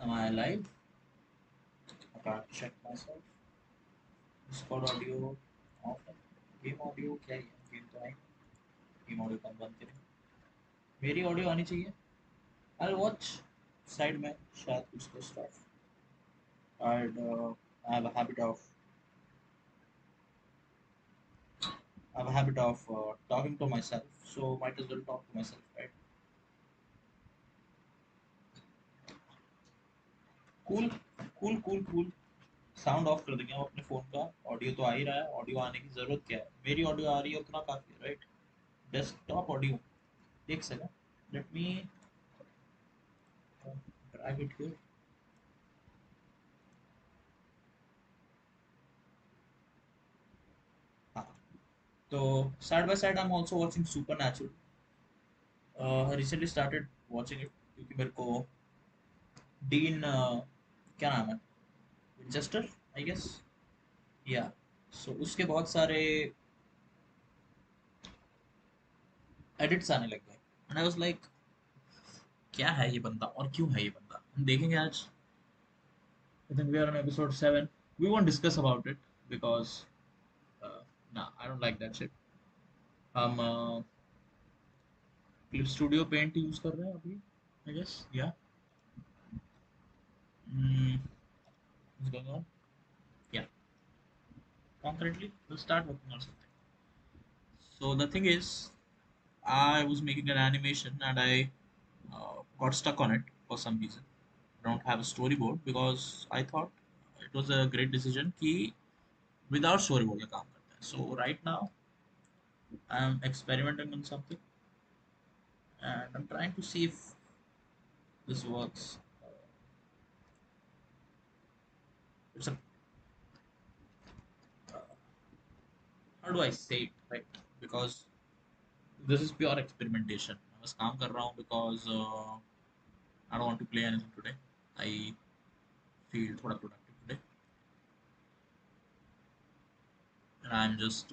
Am I alive? I can't check myself. Discord audio off है. Game audio क्या है? Game तो नहीं. Game audio कम बंद करें. मेरी ऑडियो आनी चाहिए. I'll watch side में शायद कुछ तो stuff. I have a habit of talking to myself, so might as well talk to myself, right? Cool, cool, cool, cool. Sound of कर देंगे हम अपने फोन का. ऑडियो तो आ ही रहा है. ऑडियो आने की जरूरत क्या है? मेरी ऑडियो आ रही है उतना काफी है, राइट? Desktop audio. एक second. Let me drag it here. हाँ. तो side by side I am also watching super. Recently started watching it क्योंकि मेरे को डीन क्या नाम है, विंचेस्टर आई गेस, या सो उसके बहुत सारे एडिट्स आने लग गए. एंड आई वाज लाइक, क्या है ये बंदा और क्यों है ये बंदा? हम देखेंगे आज. I think we are on episode 7. We won't discuss about it because ना, I don't like that shit. हम क्लिप स्टूडियो पेंट यूज कर रहे हैं अभी, आई गेस, या what's going on? Yeah, concretely we'll start working on something. So the thing is, I was making an animation and I got stuck on it for some reason. I don't have a storyboard because I thought it was a great decision कि without storyboard का काम करते हैं. So right now I'm experimenting on something and I'm trying to see if this works. It's a how do I say it, right? Because this is pure experimentation. मैं बस काम कर रहा हूँ because I don't want to play anything today. I feel थोड़ा productive today and I'm just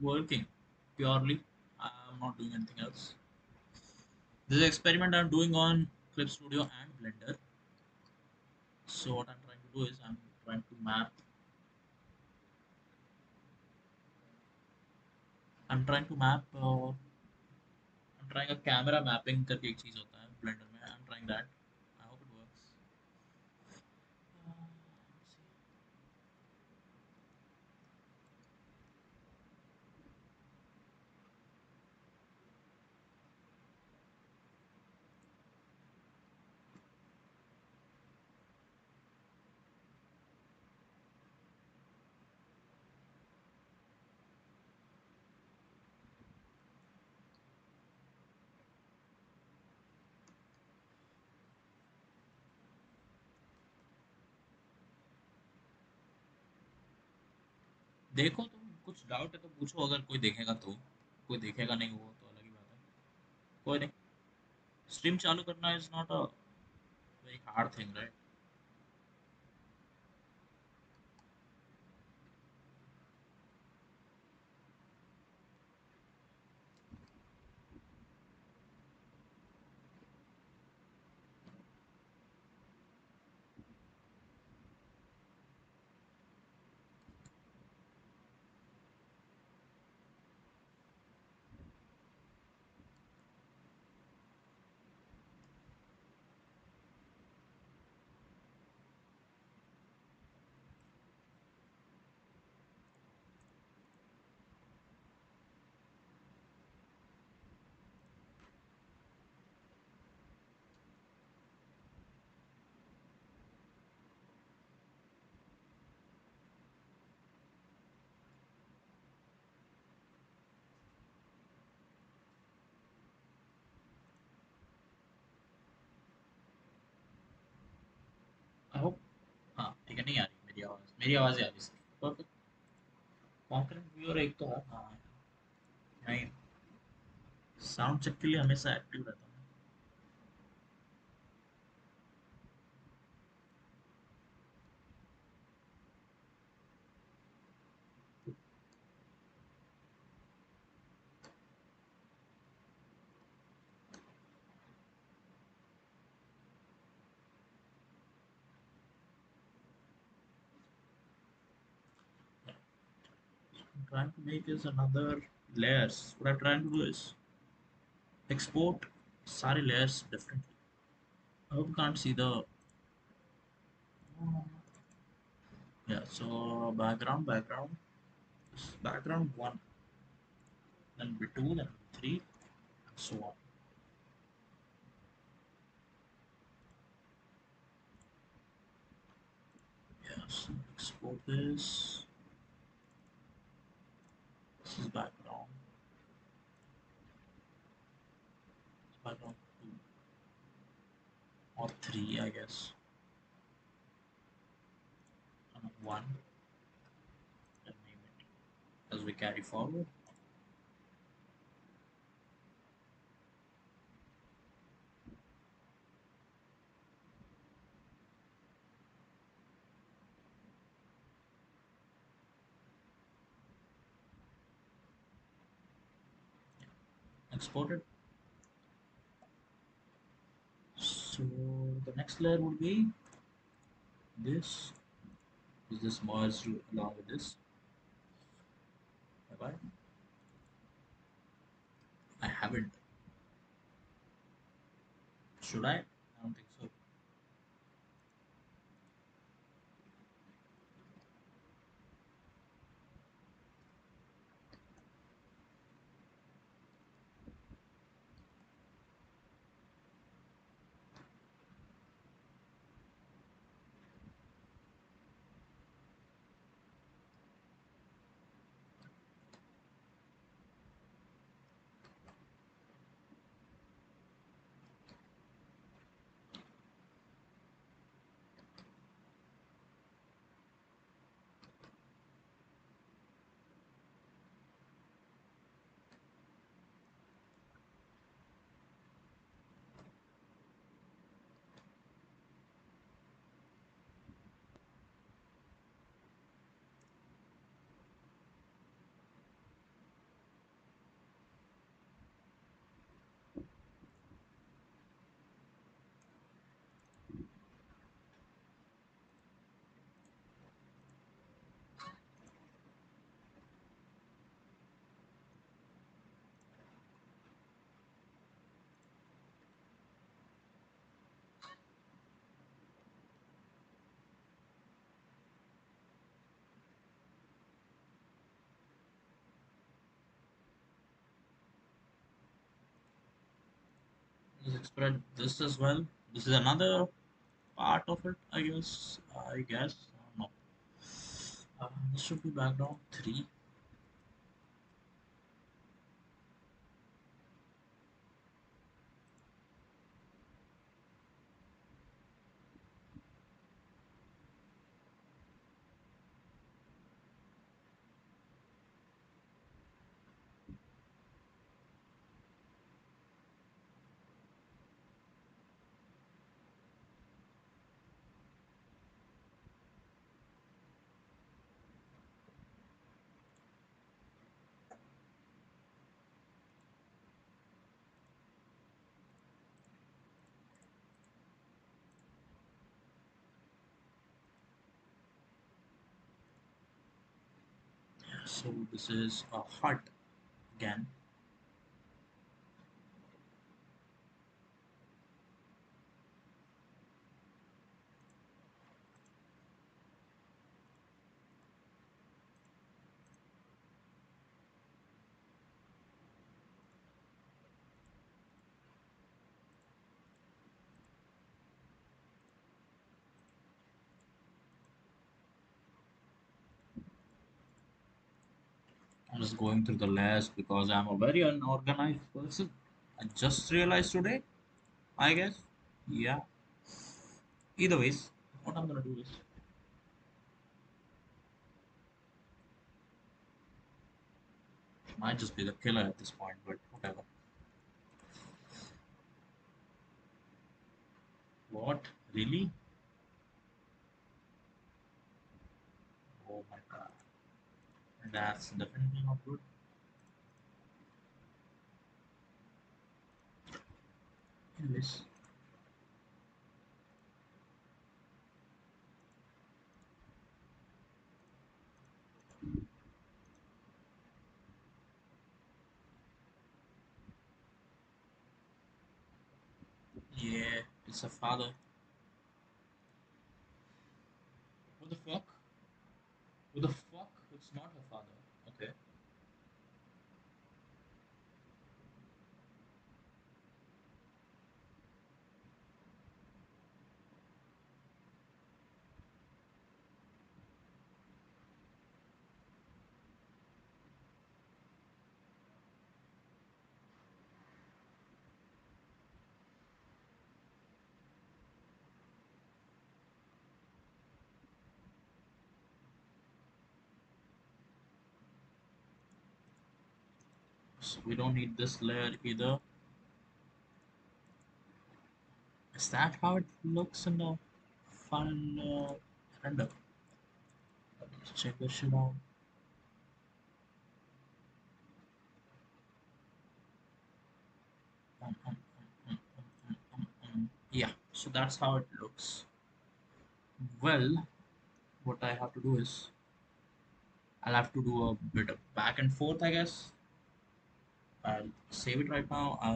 working purely. I'm not doing anything else. This experiment I'm doing on Clip Studio and Blender. So what I'm trying to do is trying to map. I'm trying to map. I'm trying a camera mapping करके एक चीज होता है Blender में. I'm trying that. I hope it works. Let's see. देखो तुम कुछ doubt है तो पूछो, अगर कोई देखेगा तो. कोई देखेगा नहीं वो तो अलग ही बात है. कोई नहीं. स्ट्रीम चालू करना is not a very hard thing, right? I hope. हाँ ठीक है. नहीं आ रही मेरी आवाज़? मेरी आवाज़ आ रही है. परफेक्ट. कॉन्करेंट व्यूअर एक तो है. हाँ. नहीं. साउंड चेक के लिए हमेशा एक्टिव रहता हूँ. trying to make is another layers. What I'm trying to do is export sorry layers differently. I hope you can't see the yeah. So background, background one, then B2, then B3, and so on. Yes, export this. This is background two or three, I guess. One, then name it as we carry forward. Export it. So the next layer would be this. Is this merged along with this? Have I? I haven't. Should I? I don't think so. Let's spread this as well. This is another part of it, I guess. I guess. I don't know. This should be background 3. So this is a hut again. I'm just going through the layers because I'm a very unorganized person. I just realized today, I guess. Yeah. Either ways, what I'm gonna do is might just be the killer at this point, but whatever. What? Really? Oh my god. That's definitely not good. Anyways, Yeah, it's a father. What the fuck? What the fuck? It's not her father. Okay. So we don't need this layer either. Is that how it looks in the final render? Let's check this shit out. Um, um, Yeah, so that's how it looks. Well, what I have to do is I'll have to do a bit of back and forth, I guess. I'll save it right now. So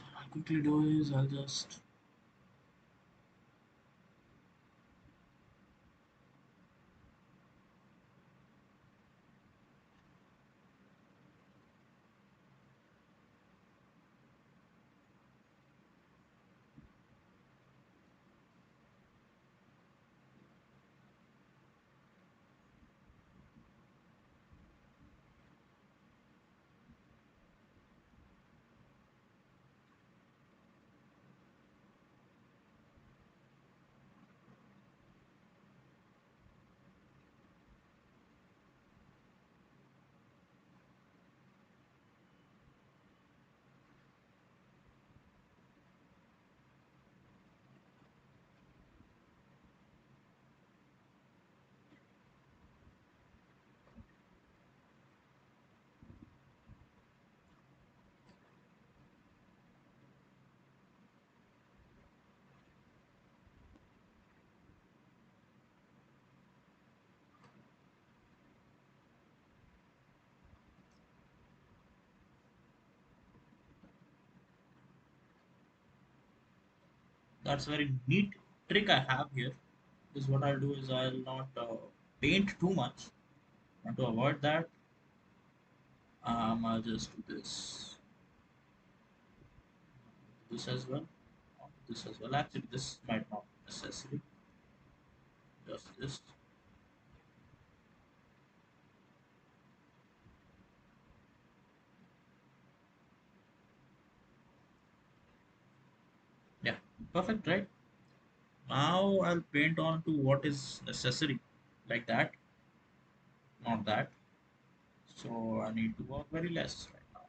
what I'll quickly do is I'll just that's a very neat trick I have here. Is what I'll do is I'll not paint too much. And to avoid that, I'll just do this as well, this as well. Actually, this might not be necessary. Just this. Yeah, perfect, right? Now I'll paint on to what is necessary, like that, not that. So I need to work very less right now.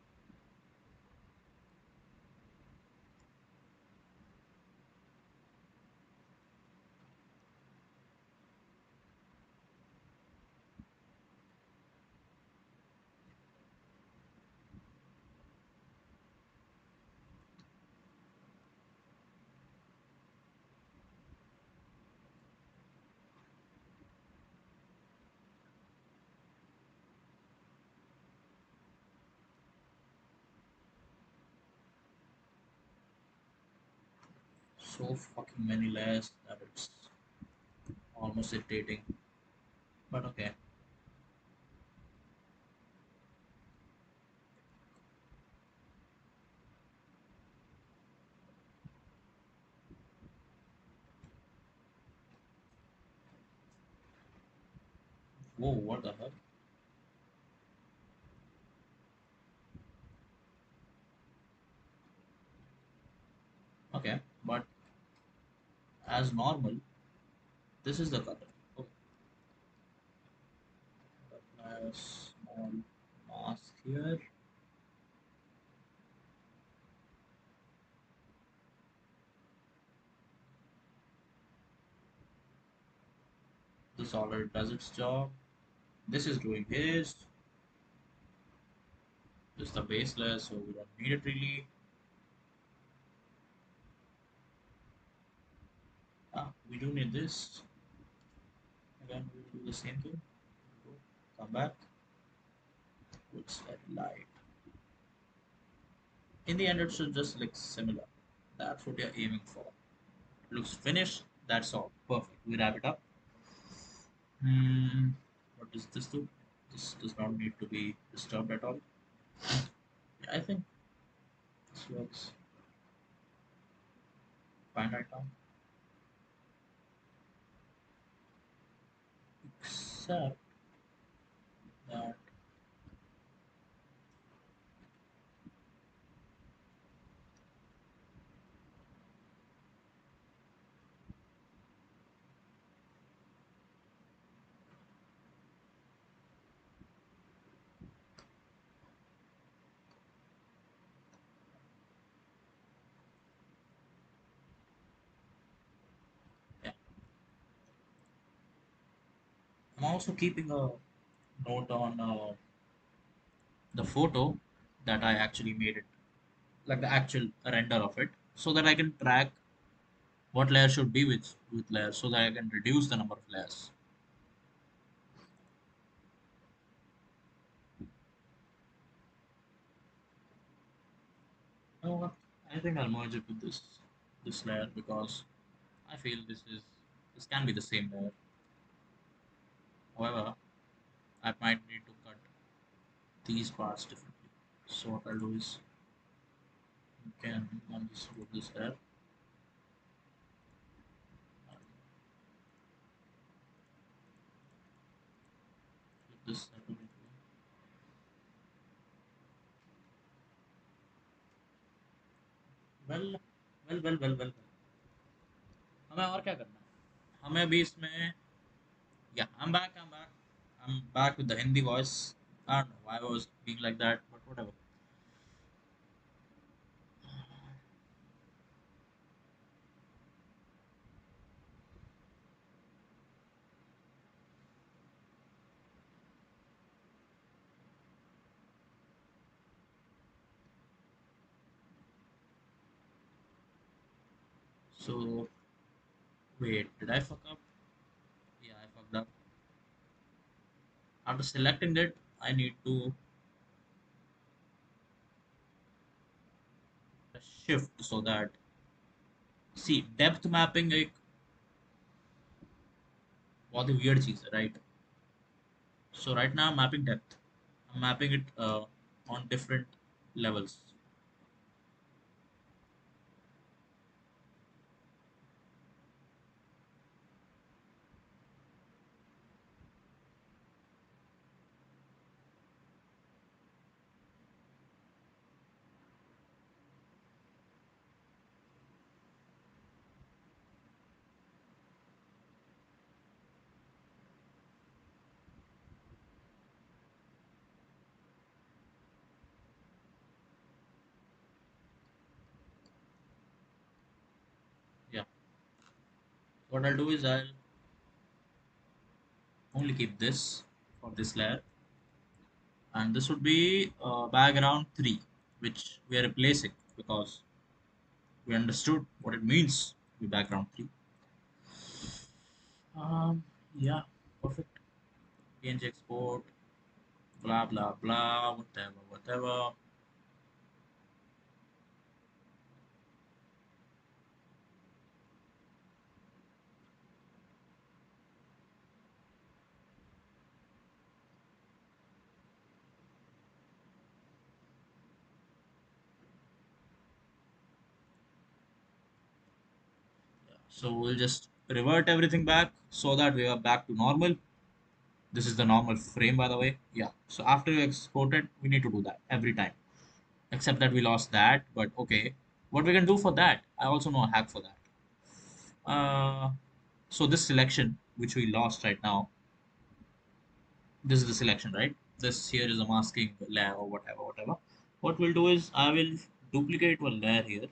So fucking many layers that it's almost irritating. But okay. Whoa, what the hell? Okay, but as normal, this is the color. Okay, apply a small mask here. This already does its job. This is doing his. This is the base layer, so we don't need it really. do need this. Again, we will do the same thing. Go, come back. Looks very light. In the end, it should just look similar. That's what you're aiming for. Looks finished. That's all. Perfect. We wrap it up. Hmm. What does this do? This does not need to be disturbed at all. Yeah, I think this works fine right now. Except that, yeah, I'm also keeping a note on the photo that I actually made it, like the actual render of it, so that I can track what layer should be with layers, so that I can reduce the number of layers. You know what? I think I'll merge it with this layer because I feel this can be the same layer. However, I might need to cut these parts differently. So what I'll do is you can on this do this layer. Flip this separately. Well well हमें और क्या करना है हमें अभी इसमें yeah I'm back with the Hindi voice. I don't know why I was being like that, but whatever. So wait, did I fuck up? Yeah, I fucked up. After selecting it, I need to shift so that see depth mapping एक बहुत ही weird चीज है, right? So right now I'm mapping depth. I'm mapping it on different levels. Yeah. What I'll do is I'll only keep this for this layer, and this would be background 3, which we are replacing because we understood what it means to be background 3. Yeah, perfect. PNG export, blah blah blah, whatever. Yeah. So we'll just revert everything back so that we are back to normal. This is the normal frame, by the way. Yeah. So after you export it, we need to do that every time. Except that we lost that, but okay. What we can do for that? I also know a hack for that. Uh, so this selection, which we lost right now, this is the selection, right? This here is a masking layer or whatever. What we'll do is I will duplicate one layer here.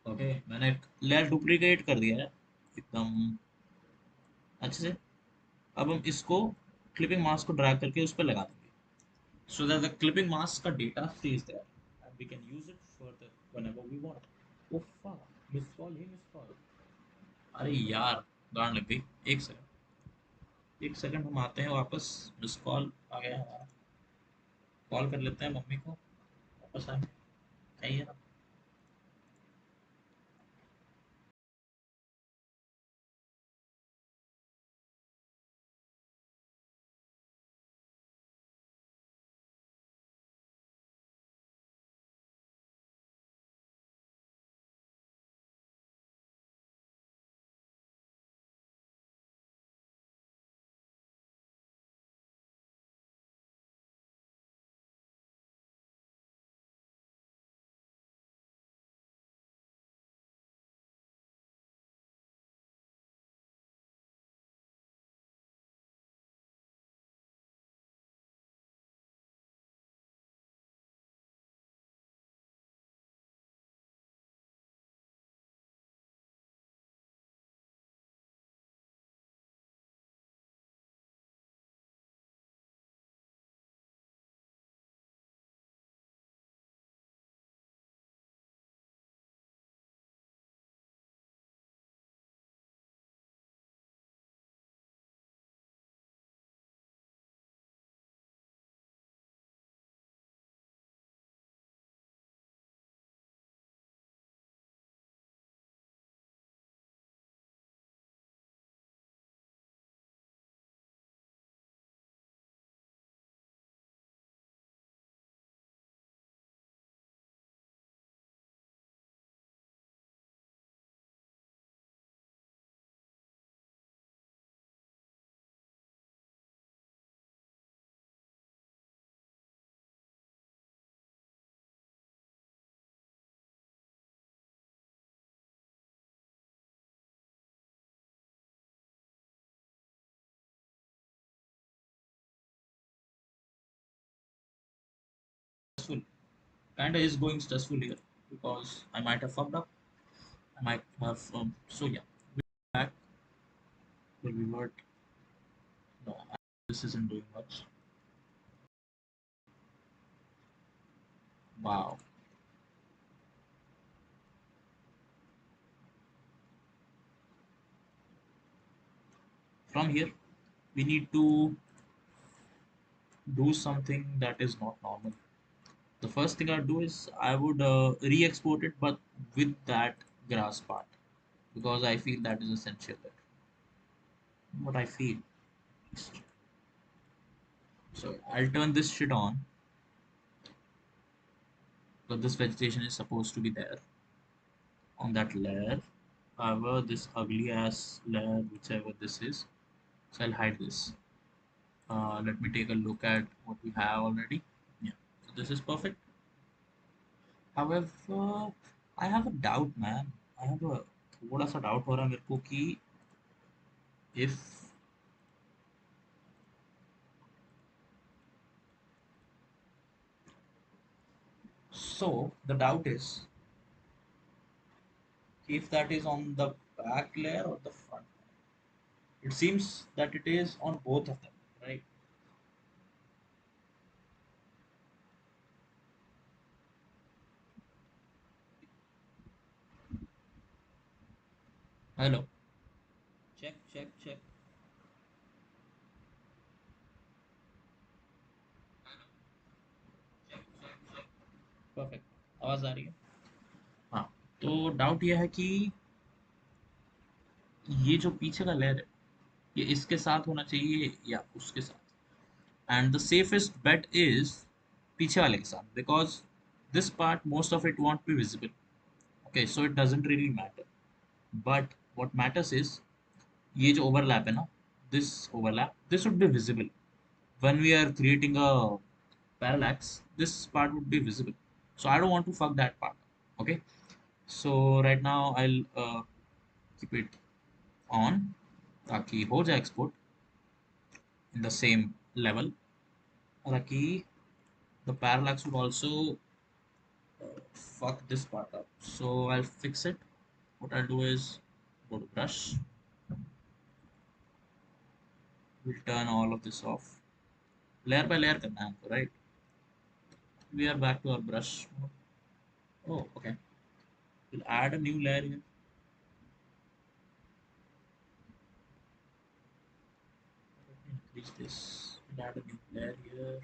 Okay मैंने layer duplicate कर दिया है एकदम अच्छे से अब हम इसको क्लिपिंग मास्क को ड्रैग करके उस पर लगा देंगे so that the clipping mask का data stays there and we can use it further whenever we want. Oh fuck, miss call he miss call. अरे यार गांड लग गई। एक सेकंड हम आते हैं वापस। मिस कॉल आ गया हमारा। कॉल कर लेते हैं मम्मी को। वापस आए चाहिए ना। Stressful. Kinda is going stressful here because I might have fucked up. I might have. So yeah, back will be what? No, this isn't doing much. Wow. From here, we need to do something that is not normal. The first thing I'd do is I would re-export it, but with that grass part because I feel that is essential there. What I feel. So I'll turn this shit on, but this vegetation is supposed to be there on that layer. However, this ugly ass layer, whichever this is, so I'll hide this. Let me take a look at what we have already. Yeah, so this is perfect. However, I have a doubt, man. I have a थोड़ा सा doubt हो रहा है मेरे को कि if so the doubt is if that is on the back layer or the front. It seems that it is on both of them, right? Hello. Check, check, check. Perfect. आवाज आ रही है। हाँ। तो डाउट यह है कि ये जो पीछे का लेयर है ये इसके साथ होना चाहिए या उसके साथ। And the safest bet is पीछे वाले के साथ because this part most of it won't be visible. Okay so it doesn't really matter. But what matters is ये जो ओवरलैप है ना, this overlap this would be visible when we are creating a parallax. This part would be visible, so I don't want to fuck that part. Okay, so right now I'll keep it on ताकि हो जाए export in the same level ताकि the parallax would also fuck this part up. So I'll fix it. What I'll do is go to brush. We'll turn all of this off. Layer by layer करना है हमको, right? We are back to our brush mode. Oh, okay. We'll add a new layer here. is this? We'll add a new layer here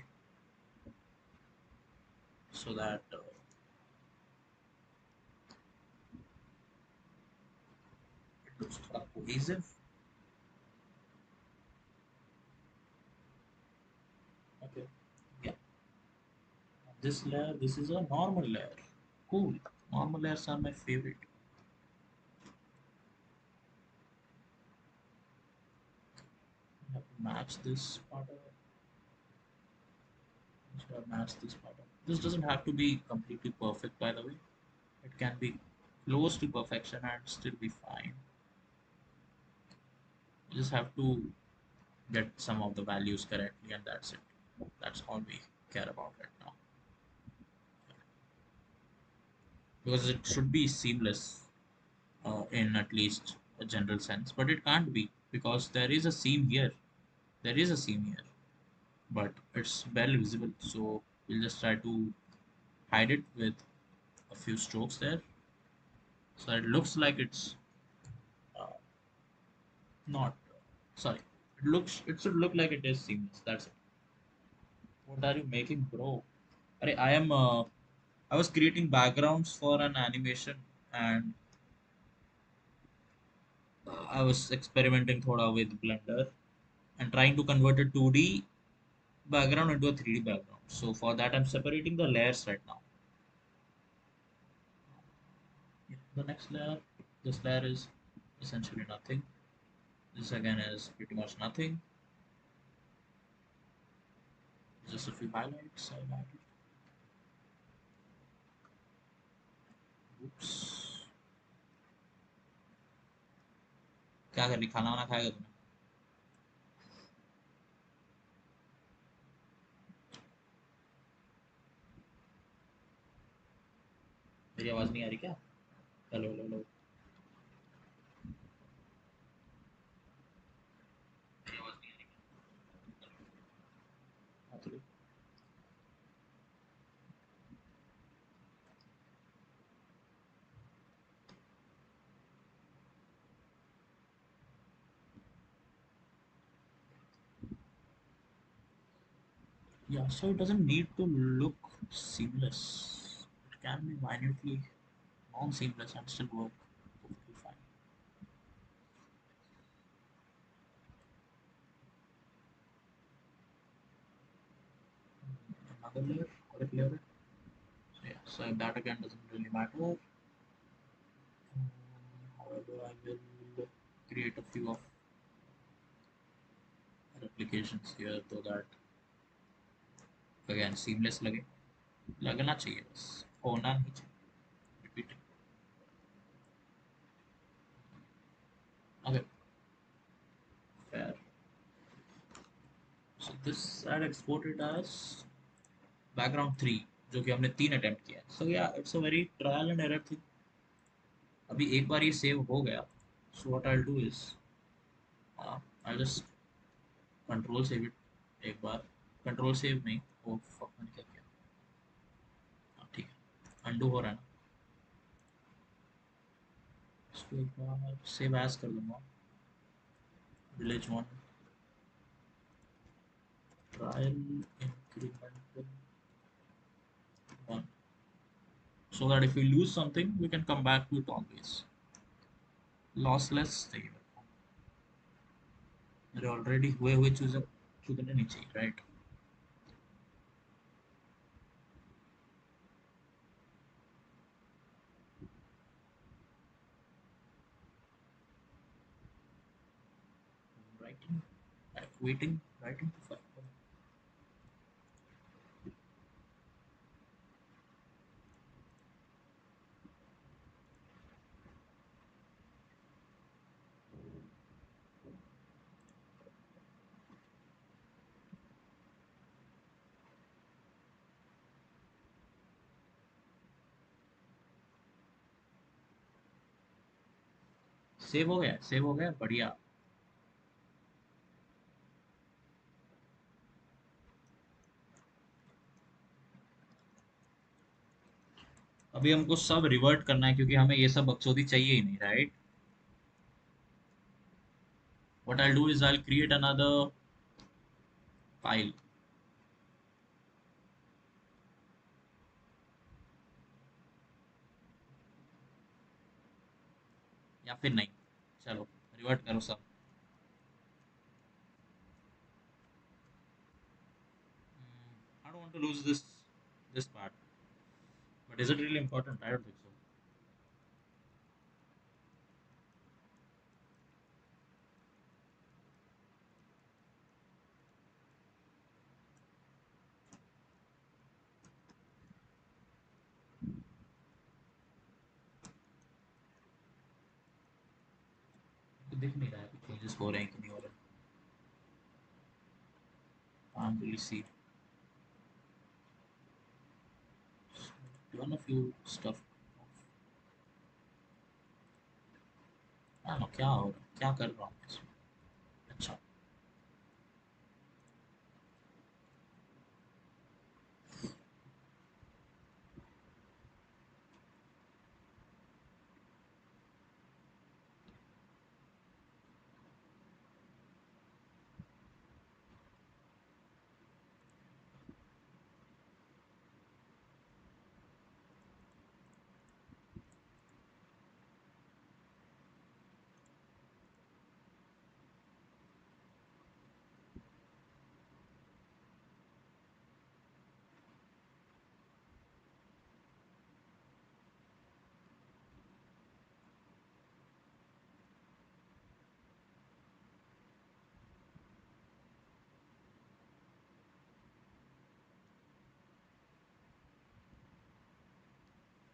so that it looks cohesive. Okay. Yeah. This layer, this is a normal layer. Cool. Normal layers are my favorite. I have to match this part of it. So I match this part of it. This doesn't have to be completely perfect, by the way. It can be close to perfection and still be fine. You just have to get some of the values correctly, and that's it. That's all we care about right now. Because it should be seamless in at least a general sense, but it can't be because there is a seam here. There is a seam here, but it's barely visible. So we'll just try to hide it with a few strokes there, so it looks like it's uh, not. Sorry, it should look like it is seamless. That's it. What are you making, bro? I was creating backgrounds for an animation, and I was experimenting thoda with Blender and trying to convert a 2D background into a 3D background. So for that, I'm separating the layers right now. Yeah, the next layer, this layer is essentially nothing. This again is pretty much nothing. Just a few highlights. I added. Oops. क्या कर रही खाना वाना खाएगा तूने मेरी आवाज नहीं आ रही क्या हेलो हेलो हेलो मेरी आवाज नहीं आ रही हाँ तो yeah, so it doesn't need to look seamless. It can be minutely non-seamless and still work perfectly fine. Another layer or a layer. So yeah, so that again doesn't really matter. However, I will create a few of replications here so that again seamless लगे लगना चाहिए बस होना नहीं चाहिए repeat okay fair so this I exported as background 3 जो कि हमने 3 अटेम्प्ट किया so yeah it's a very trial and error thing अभी एक बार ये सेव हो गया so what I'll do is I'll just control save it एक बार control save नहीं oh fuck मैंने क्या किया ठीक है undo हो रहा है ना इसको एक बार सेव एज कर दूंगा village 1 trial incremental 1 so that if we lose something we can come back to it always lossless save मेरे ऑलरेडी हुए हुए चूजर चुनने नहीं चाहिए right writing waiting writing to file save हो गया बढ़िया अभी हमको सब रिवर्ट करना है क्योंकि हमें ये सब बकचोदी चाहिए ही नहीं right what I'll do is I'll create another file या फिर नहीं। चलो रिवर्ट करो सब। I don't want to lose this part, but is it really important? I don't think so. दिख नहीं रहा है चेंजेस हो रहे हैं कि नहीं हो रहे। can't really see। done a few stuff। क्या हो रहा है, क्या कर रहा हूँ इसमें? अच्छा।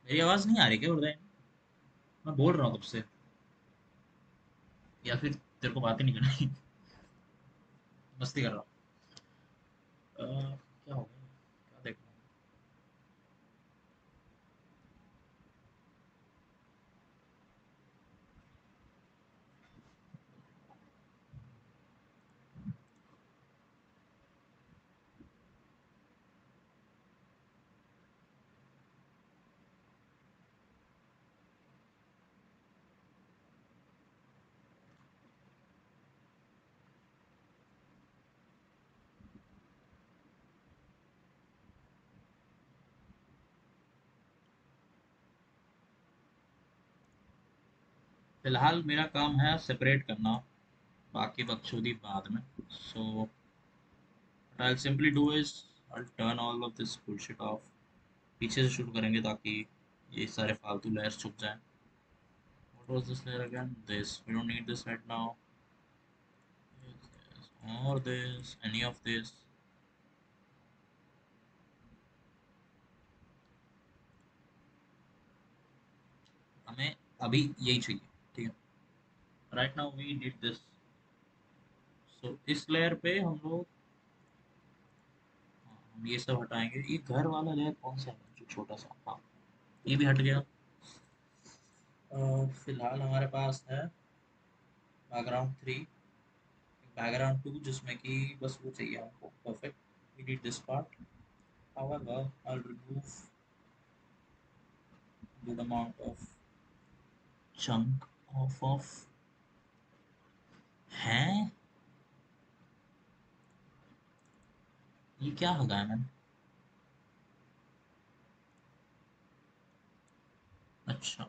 मेरी आवाज नहीं आ रही क्या उधर? मैं बोल रहा हूँ कब से, या फिर तेरे को बात ही नहीं करनी? मस्ती कर रहा हूँ। क्या हो गया, क्या देख रहा हूँ? फिलहाल मेरा काम है सेपरेट करना, बाकी बकचोदी बाद में। सो what I'll simply do is I'll turn all of this bullshit off। पीछे से शुरू करेंगे ताकि ये सारे फालतू लेयर्स छुप जाएं। What was this layer again? This, we don't need this right now। This, or this, any of this। हमें अभी यही चाहिए, ठीक है। Right now we need this. So इस लेयर पे हम लोग, हाँ, हम ये सब हटाएंगे। ये घर वाला लेयर कौन सा है जो छोटा सा? हाँ, ये भी हट गया। फिलहाल हमारे पास है बैकग्राउंड 3, बैकग्राउंड 2 जिसमें कि बस वो चाहिए हमको। Perfect, we need this part. however I'll remove good amount of chunk of हैं। ये क्या होगा मैंने? अच्छा,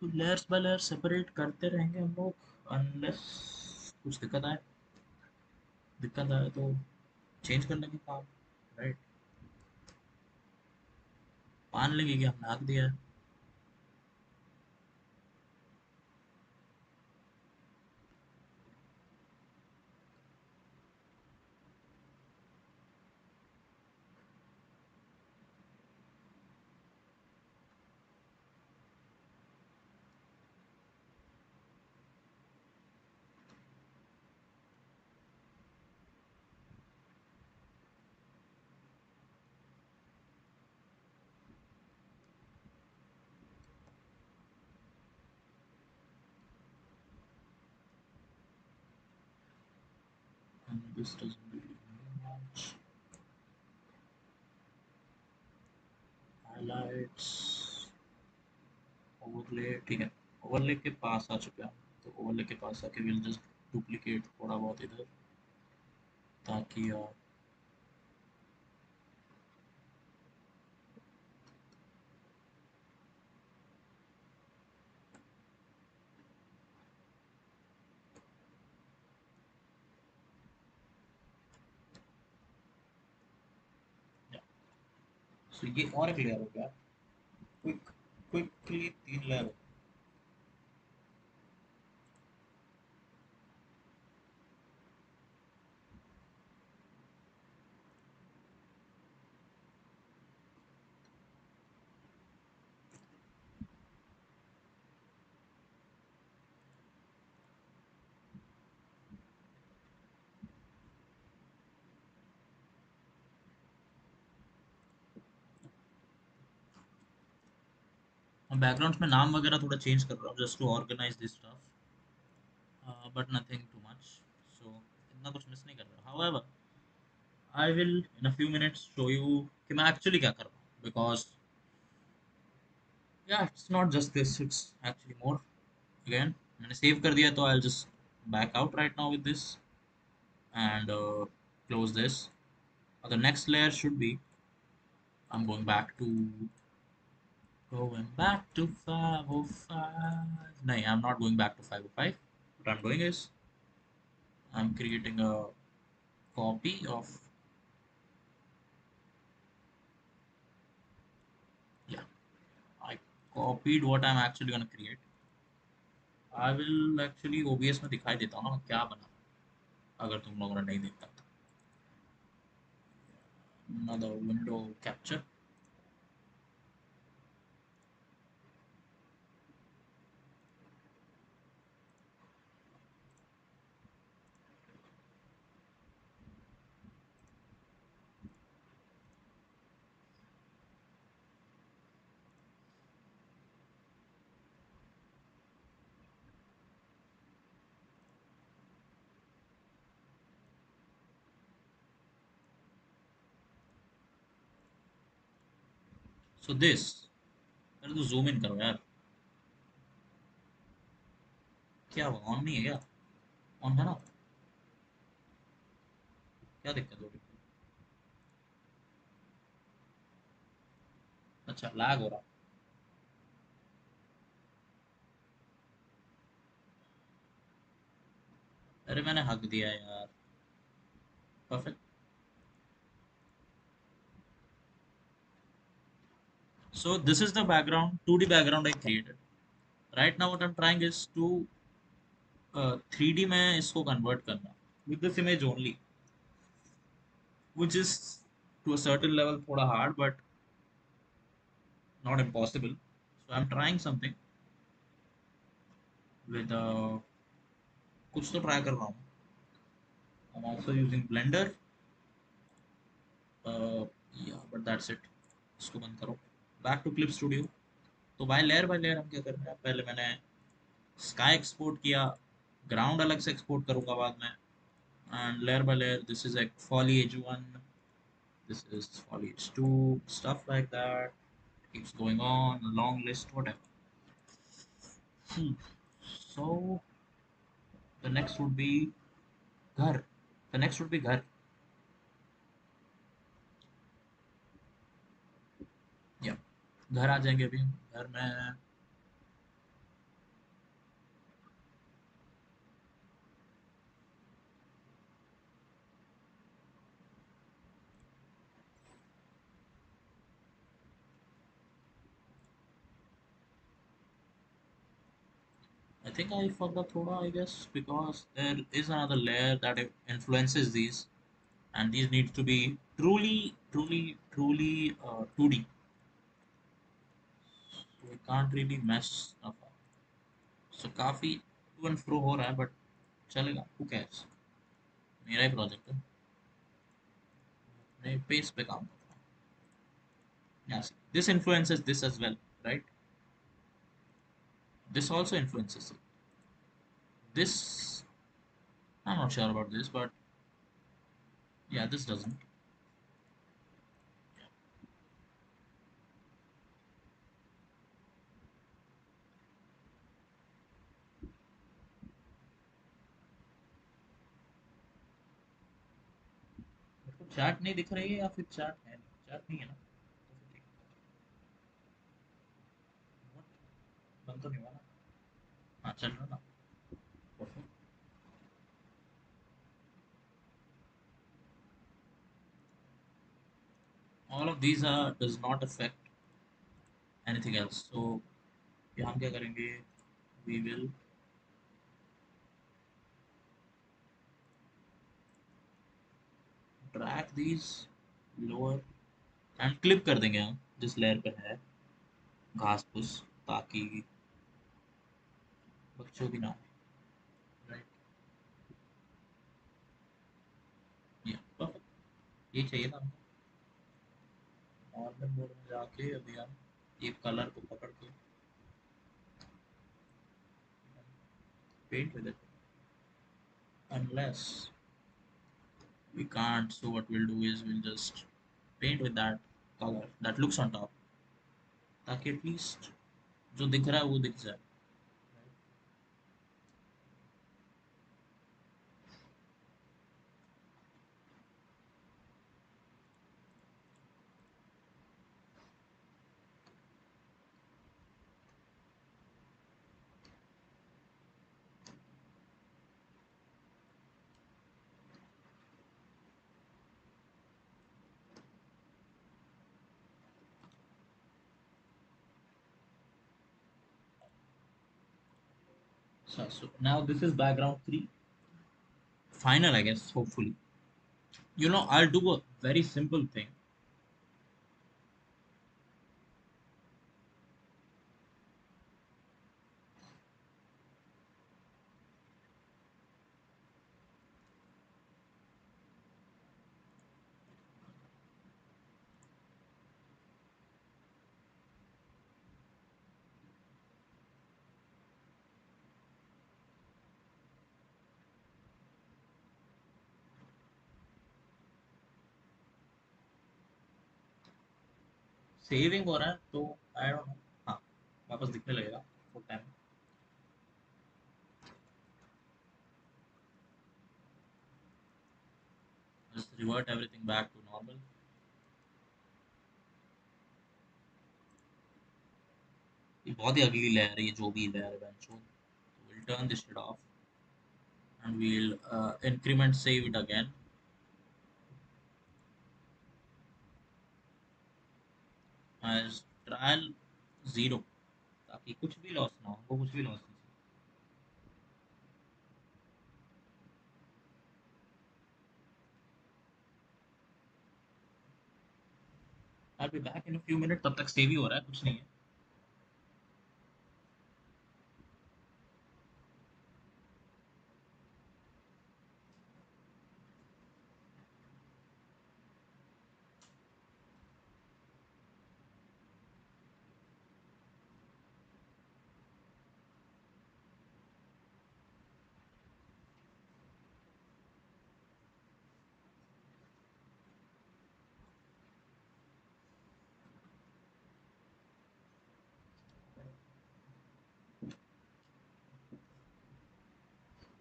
तो लेयर्स बाय लेयर सेपरेट करते रहेंगे हम लोग, अनलेस कुछ दिक्कत आए तो चेंज कर लेंगे काम। राइट, मान लेंगे कि हमने हक दिया है। This doesn't really much. Highlights, overlay, ठीक है। ओवरले के पास आ चुका है, तो ओवरले के पास आके विल जस्ट डुप्लीकेट थोड़ा बहुत इधर, ताकि सो ये और एक लेयर हो गया। Quick quickly 3 layer. बैकग्राउंड्स में नाम वगैरह थोड़ा चेंज कर रहा हूँ just to organise this stuff, but nothing too much. So इतना कुछ मिस नहीं कर रहा। However I will in a few minutes show you कि मैं एक्चुअली क्या कर रहा हूँ, बिकॉज या it's not just this, it's actually more. Again मैंने सेव कर दिया, तो I just back out right now with this and close this. The next layer should be, I'm going back to 505. No, I'm not going back to 505. What I'm doing is I'm creating a copy of, yeah, I copied what I'm actually going to create. I will actually OBS में दिखाई देता हूँ ना मैं क्या बना, अगर तुम लोगों ने नहीं देखा तो। Another window capture. So this, अरे तो zoom in करो यार। क्या हुआ, ऑन नहीं है क्या? ऑन है ना? क्या दिक्कत हो रही है? अच्छा, लैग हो रहा। अरे मैंने हक दिया यार। Perfect. So this is the background, 2D background I created. Right now what I'm trying is to 3D में इसको convert करना with this image only, which is to a certain level थोड़ा hard but not impossible. So I'm trying something with कुछ तो try कर रहा हूँ। I'm also using Blender. Yeah, but that's it. इसको बंद करो। Back to Clip Studio. तो बाय लेयर हम क्या कर रहे हैं, पहले मैंने स्काई एक्सपोर्ट किया, ग्राउंड अलग से एक्सपोर्ट करूंगा बाद में, and layer by layer this is like foliage 1, this is foliage 2, stuff like that, keeps going on, a long list, whatever. So the next would be घर, the next would be घर। या घर आ जाएंगे अभी हम। घर में I think I forgot thoda, I guess, because there is another layer that influences these, and these need to be truly 2D. So we can't really mess stuff up. So काफी to and fro हो रहा है, but चलेगा, who cares. मेरा ही project है, मैं pace पे काम कर रहा हूँ। Yes, this influences this as well, right? This also influences it. This, I'm not sure about this, but Yeah, this doesn't. मेरे को चैट नहीं दिख रही है या फिर चैट है नहीं, चैट नहीं है ना, तो फिर ठीक है। What? बंद तो नहीं हुआ ना? हाँ चल रहा ना। Perfect. All of these are does not affect anything else. So यहाँ हम क्या करेंगे? We will drag these lower and clip कर देंगे हम जिस लेयर पे है घास फूस, ताकि बच्चों भी ना हो। राइट। ये परफेक्ट, ये चाहिए था हमको। नॉर्मल मोड में जाके अभी हम ये कलर को पकड़ के paint with it, unless we can't, so what we'll do is we'll just paint with that color that looks on top, ताकि एटलीस्ट जो दिख रहा है वो दिख जाए। So now this is background 3, final I guess, hopefully. I'll do a very simple thing. Saving हो रहा है तो आई डोंट नो। हाँ, वापस दिखने लगेगा full time. Just revert everything back to normal. ये बहुत ही अगली लेयर है, ये जो भी लेयर है बेंचो, तो will turn this shit of and we'll increment save it again as trial 0, ताकि कुछ भी लॉस ना हो, वो कुछ भी लॉस नहीं। I'll be back in a few minutes, तब तक सेव ही हो रहा है, कुछ नहीं है।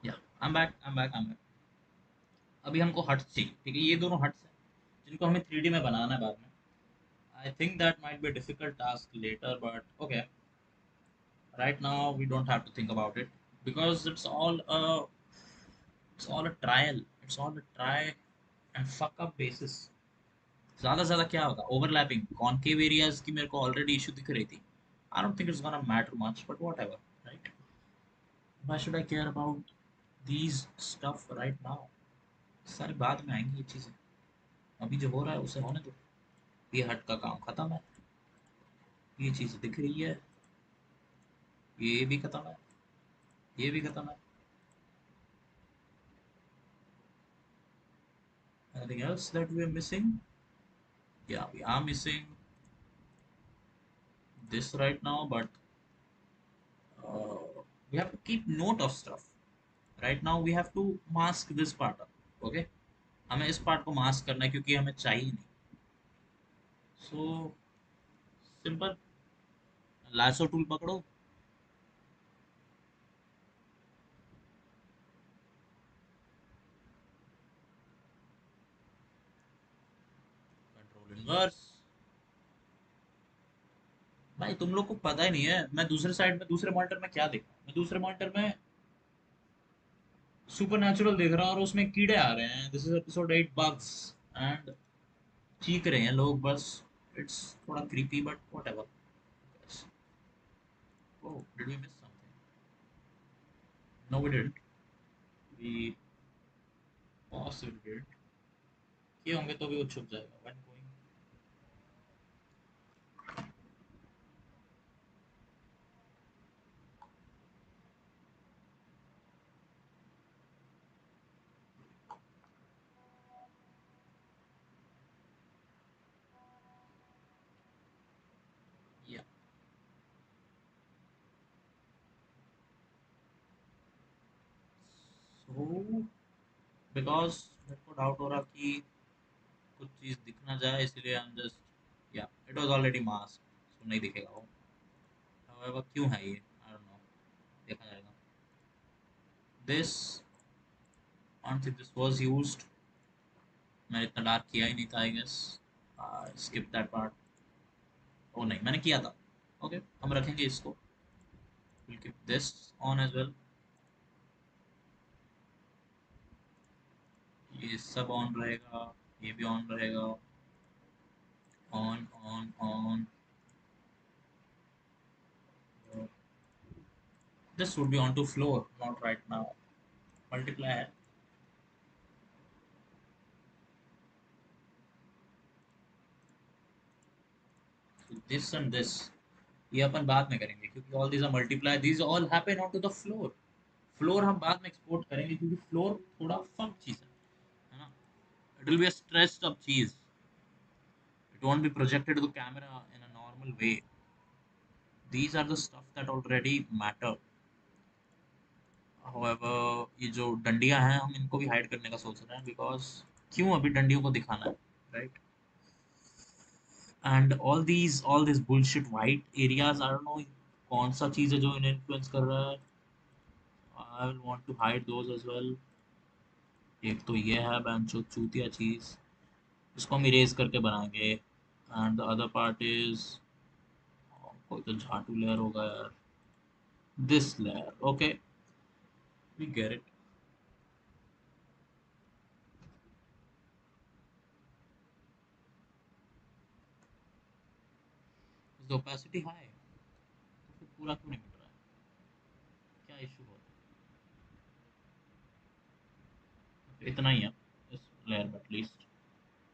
या I'm back। अभी हमको हट्स चाहिए, ठीक है, ये दोनों हट्स हैं जिनको हमें 3D में बनाना है बाद में। I think that might be a difficult task later, but okay. Right now, we don't have to think about it because it's all a trial. It's all a try and fuck up basis. ज़्यादा से ज़्यादा क्या होगा? Overlapping, concave areas की मेरे को already issue दिख रही थी। I don't think it's gonna matter much, but whatever, right? Why should I care about these stuff right now? सारी बाद में आएंगी ये चीज़ें। अभी जो हो रहा है उसे होने दो। ये हट का काम खत्म है, ये चीज़ दिख रही है, ये भी खत्म है, ये भी खत्म है। Anything else that we are missing? Yeah, we are missing this right now, but we have to keep note of stuff. Right now, we have to mask this part up. Okay, हमें इस part को mask करना है क्योंकि हमें चाहिए नहीं। So simple, lasso tool पकड़ो। Control inverse. भाई तुम लोग को पता ही नहीं है मैं दूसरे साइड में दूसरे मॉनिटर में क्या देख रहा हूँ। मैं दूसरे मॉनिटर में सुपर नेचुरल देख रहा हूँ और उसमें कीड़े आ रहे हैं। This is episode 8 bugs and चीख रहे हैं लोग बस। इट्स थोड़ा creepy but whatever. Oh, did we miss something? No we didn't. We possibly did. किए होंगे तो भी वो छुप जाएगा व्हेन गोइंग। या सो बिकॉज मेरे को डाउट हो रहा कि कुछ चीज दिख ना जाए इसलिए आई एम जस्ट, या इट वाज ऑलरेडी मास्क, सो नहीं दिखेगा वो। However, क्यों है ये आई डोंट नो, देखा जाएगा। This, I don't think this was used. मैंने इतना डार्क किया ही नहीं था I guess. Skip that part. Oh नहीं, मैंने किया था। ओके, हम रखेंगे इसको। Will keep this on as well. ये सब ऑन रहेगा, ये भी ऑन रहेगा। On on on. This would be on to floor, not right now. Multiply है। So this and this, ये अपन बाद में करेंगे क्योंकि all these are multiply, these all happen onto the floor. Floor हम बाद में एक्सपोर्ट करेंगे क्योंकि फ्लोर थोड़ा फक चीज है ना। It will be a stressed up cheese. It won't be projected to the camera in a normal way. These are the stuff that already matter. However, ये जो डंडियां हैं हम इनको भी हाइड करने का सोच रहे हैं बिकॉज क्यों अभी डंडियों को दिखाना है, right? And all this bullshit white areas, I don't know कौन सा चीज है जो इन्हें इन्फ्लुएंस कर रहा है। I will want to hide those as well. एक तो ये है बैंचो चूतिया चीज, इसको हम इरेज करके बनाएंगे। And the other part is, कोई तो झाटू लेयर होगा यार। This layer, okay, we get it. Is opacity high? तो फिर पूरा क्यों नहीं मिट रहा है? क्या इशू हो रहा है? इतना ही है इस लेयर में at least.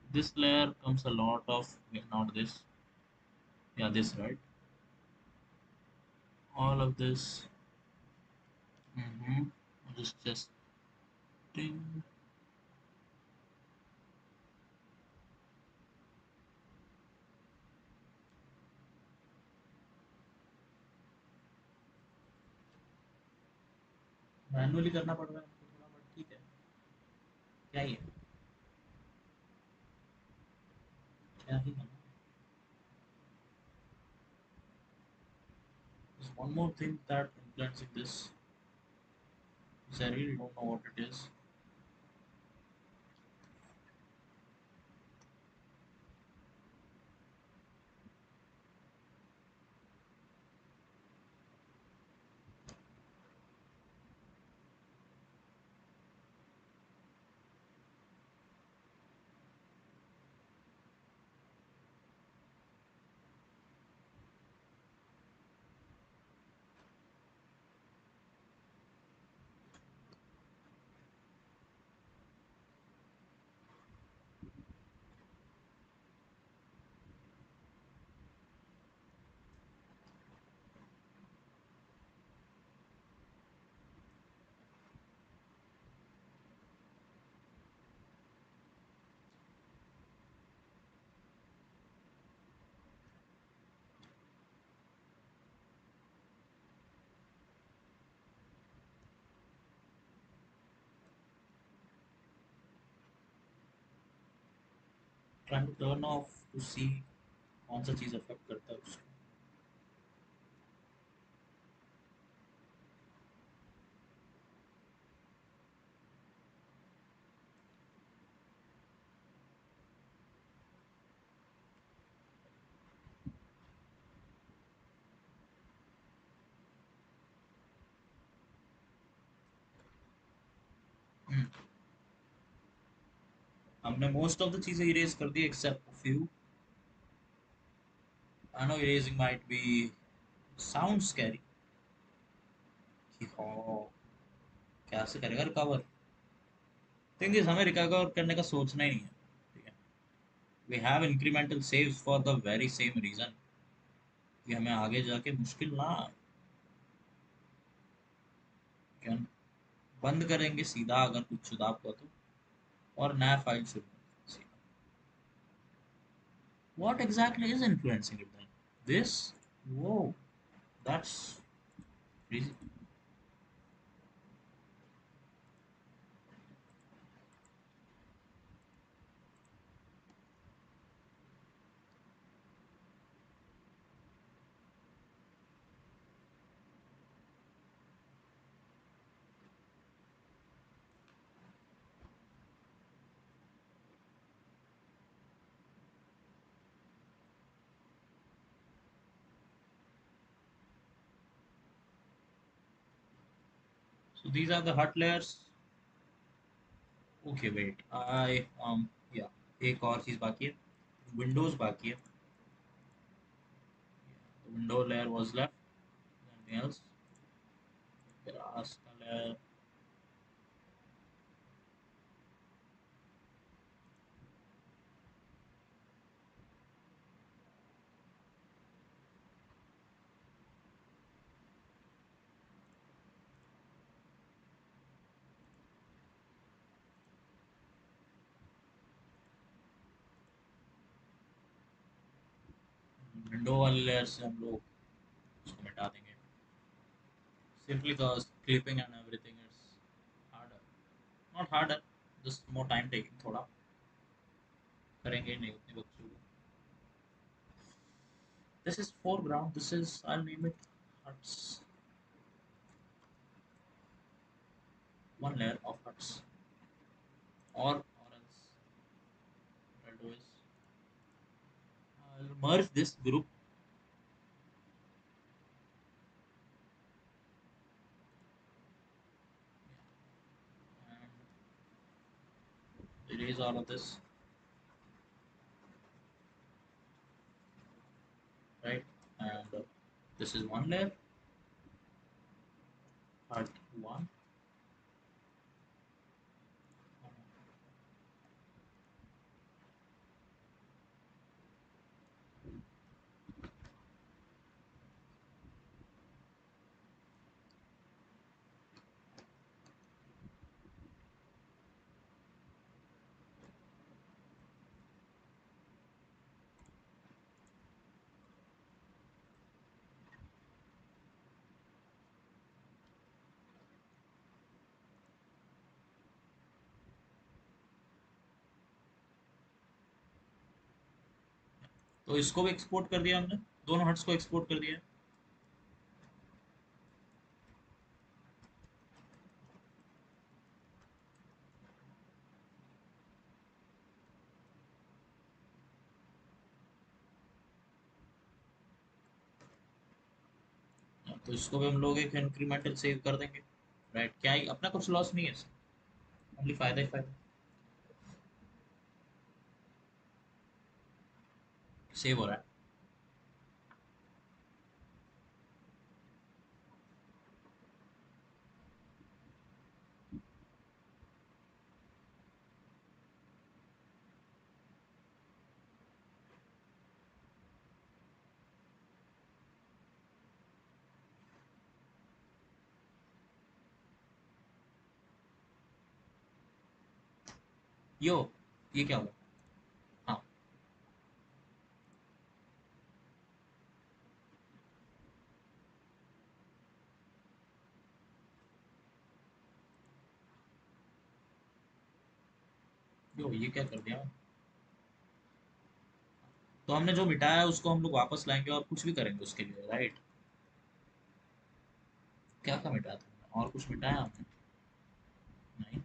This layer comes a lot of, not this, yeah, this, right? All of this. Mm-hmm. Just ding. Manually करना पड़ रहा है हमको थोड़ा, बट ठीक है। क्या ही है, क्या ही है। There's one more thing that influencing this, which I really don't know what it is. trying to turn off to see कौन सा चीज अफेक्ट करता है उसको. हम्म, हमने मोस्ट ऑफ द चीजें इरेज कर दी except few. I know erasing might be sound scary कि हाँ कैसे करेगा रिकवर. थिंग इज हमें रिकवर करने का सोचना ही नहीं है. ठीक है. We have incremental saves for the very same reason कि हमें आगे जाके मुश्किल ना आए. क्या बंद करेंगे सीधा अगर कुछ सुधार हुआ तो और नया फाइल शुरू करेंगे. What exactly is influencing it then? This? Whoa, that's crazy. So these are the hut layers. Okay, wait. Yeah. एक और चीज बाकी है. Windows बाकी है. The window layer was left. Anything else? Grass का layer. Window वाले layer से हम लोग उसको मिटा देंगे. Simply because clipping and everything is harder. Not harder, just more time taking थोड़ा. करेंगे नहीं उतनी वक्त शुरू. This is foreground. This is, I'll name it huts. One layer of huts. Or else what I'll do is I'll merge this group and erase all of this, right? And this is one layer, part one. तो इसको भी export कर दिया हमने. दोनों huts को export कर दिया. तो इसको भी हम लोग एक इंक्रीमेंटल सेव कर देंगे. राइट. क्या ही अपना कुछ लॉस नहीं है. ओनली फायदा ही फायदा. सेव हो रहा है. यो ये क्या हुआ. हाँ. यो ये क्या कर दिया. तो हमने जो मिटाया है उसको हम लोग वापस लाएंगे और कुछ भी करेंगे उसके लिए, राइट? क्या क्या मिटाया था हमने? और कुछ मिटाया हमने? नहीं।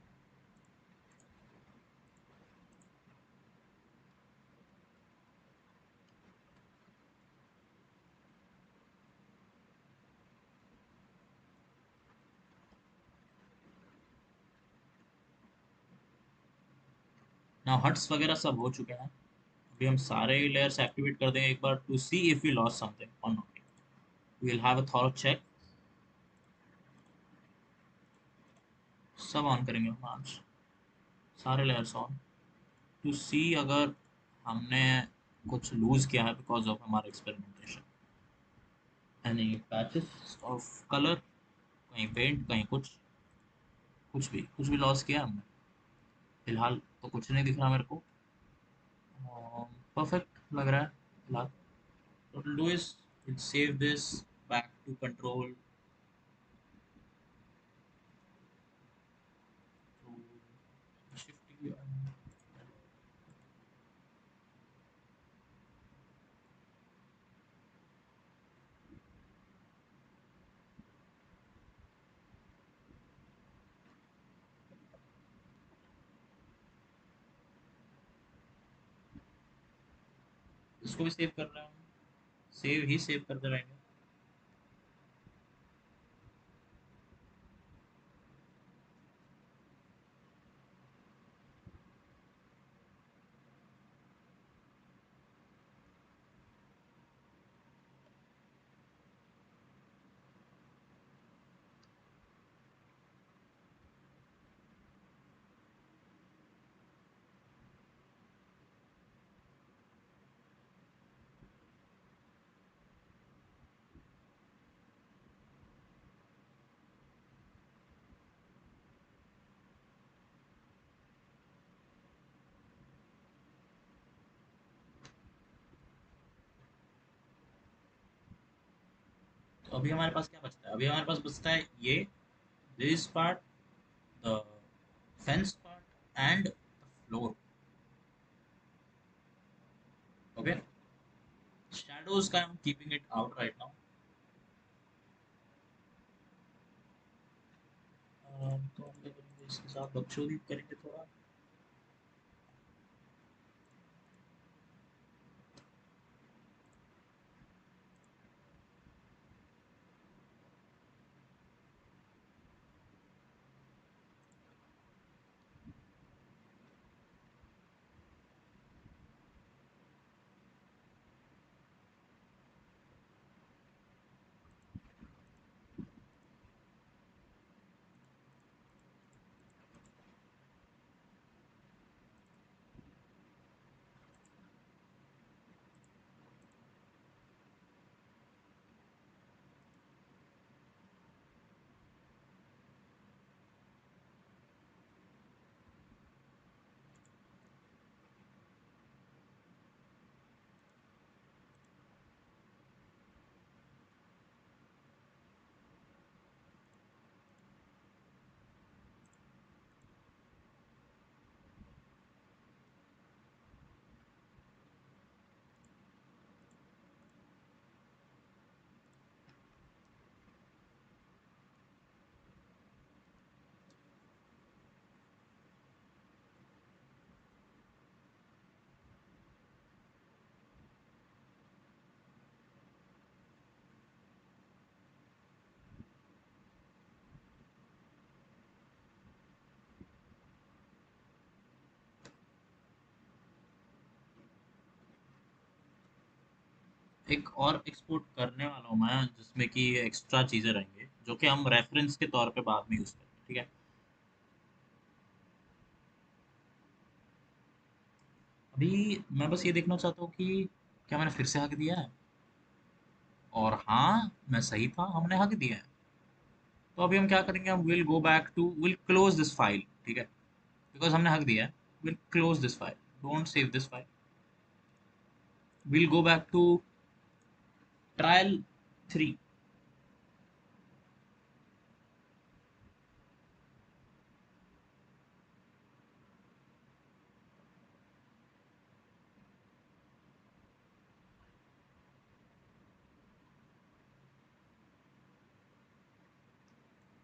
ना हट्स वगैरह सब हो चुके हैं। अभी हम सारे लेयर्स एक्टिवेट कर देंगे एक बार to see if we lost something और not. We will have a thorough check. सब ऑन करेंगे हम आज, सारे लेयर्स ऑन, टू सी अगर हमने कुछ लूज किया है बिकॉज ऑफ हमारा experimentation. Any patches of colour, कहीं पेंट कहीं कुछ, कुछ भी लॉस किया हमने? फिलहाल तो कुछ नहीं दिख रहा मेरे को। परफेक्ट लग रहा है फिलहाल। What we'll do is we'll save this back to control to shift E, इसको भी सेव कर रहे हैं, सेव ही सेव करते रहेंगे। तो अभी हमारे पास क्या बचता है? अभी हमारे पास बचता है ये, this part, the fence part and the floor. Okay, shadows का I'm keeping it out right now. तो हम क्या करेंगे इसके साथ, बकचोदी करेंगे थोड़ा। एक और एक्सपोर्ट करने वाला हूँ मैं, जिसमें कि एक्स्ट्रा चीजें रहेंगे जो कि हम रेफरेंस के तौर पे बाद में यूज करेंगे, ठीक है? अभी मैं बस ये देखना चाहता हूँ कि क्या मैंने फिर से हक दिया है, और हाँ मैं सही था, हमने हक दिया है। तो अभी हम क्या करेंगे, हम will go back to, will close this file, ठीक है? बिकॉज हमने हक दिया है, will close this file, don't save this file. Will go back to trial 3।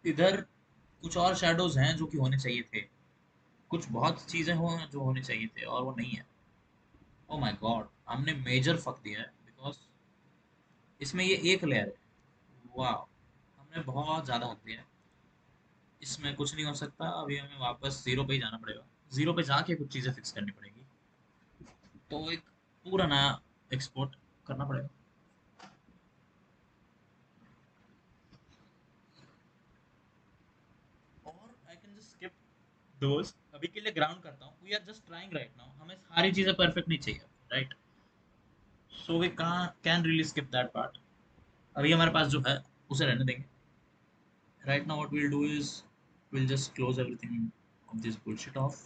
इधर कुछ और शैडोज हैं जो कि होने चाहिए थे, कुछ बहुत चीजें हो जो होने चाहिए थे और वो नहीं है। ओ माय गॉड, हमने मेजर फक दिया है बिकॉज इसमें ये एक लेयर है। वाह, हमने बहुत ज्यादा हक दिया है। इसमें कुछ नहीं हो सकता, अभी हमें वापस जीरो पे ही जाना पड़ेगा। जीरो पे जाके कुछ चीजें फिक्स करनी पड़ेगी। तो एक पूरा नया एक्सपोर्ट करना पड़ेगा। और I can just skip those, अभी के लिए ग्राउंड करता हूँ। We are just trying right now, हमें सारी चीजें परफेक्ट नहीं चाहिए, right? So we can really skip that part. अभी हमारे पास जो है उसे रहने देंगे। Right now what we'll do is we'll just close everything of this bullshit off।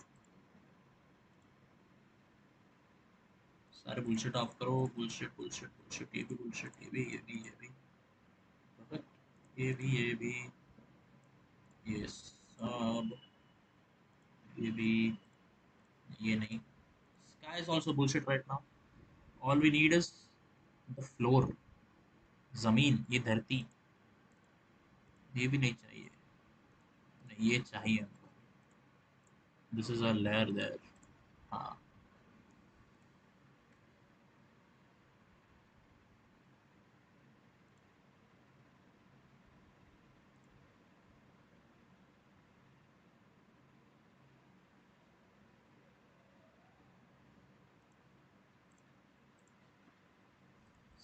सारे बुलशिट ऑफ करो, बुलशिट बुलशिट बुलशिट, ये भी बुलशिट, ये भी परफेक्ट, ये भी ये सब, ये भी, ये नहीं। Sky is also bullshit right now. All we need is the floor, जमीन, ये धरती। ये भी नहीं चाहिए, नहीं ये चाहिए हमको। This is a layer there. हाँ,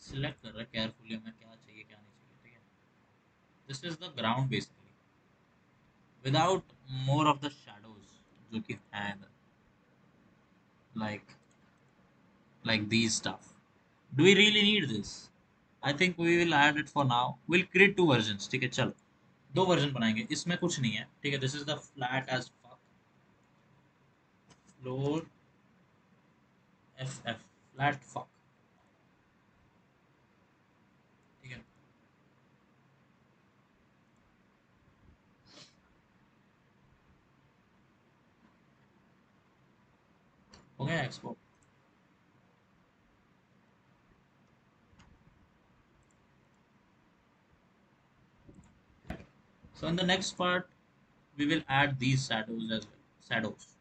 सिलेक्ट कर रहा है केयरफुली हमें क्या चाहिए क्या नहीं चाहिए, ठीक है? This is the ground basically, without more of the shadows जो कि है, like these stuff. Do we really need this? I think we will add it for now. We'll create two versions, ठीक है? चलो दो वर्जन बनाएंगे, इसमें कुछ नहीं है, ठीक है? This is the flat as fuck floor, F flat fuck, ठीक है? हो गया export. So in the next part we will add these shadows as well, shadows।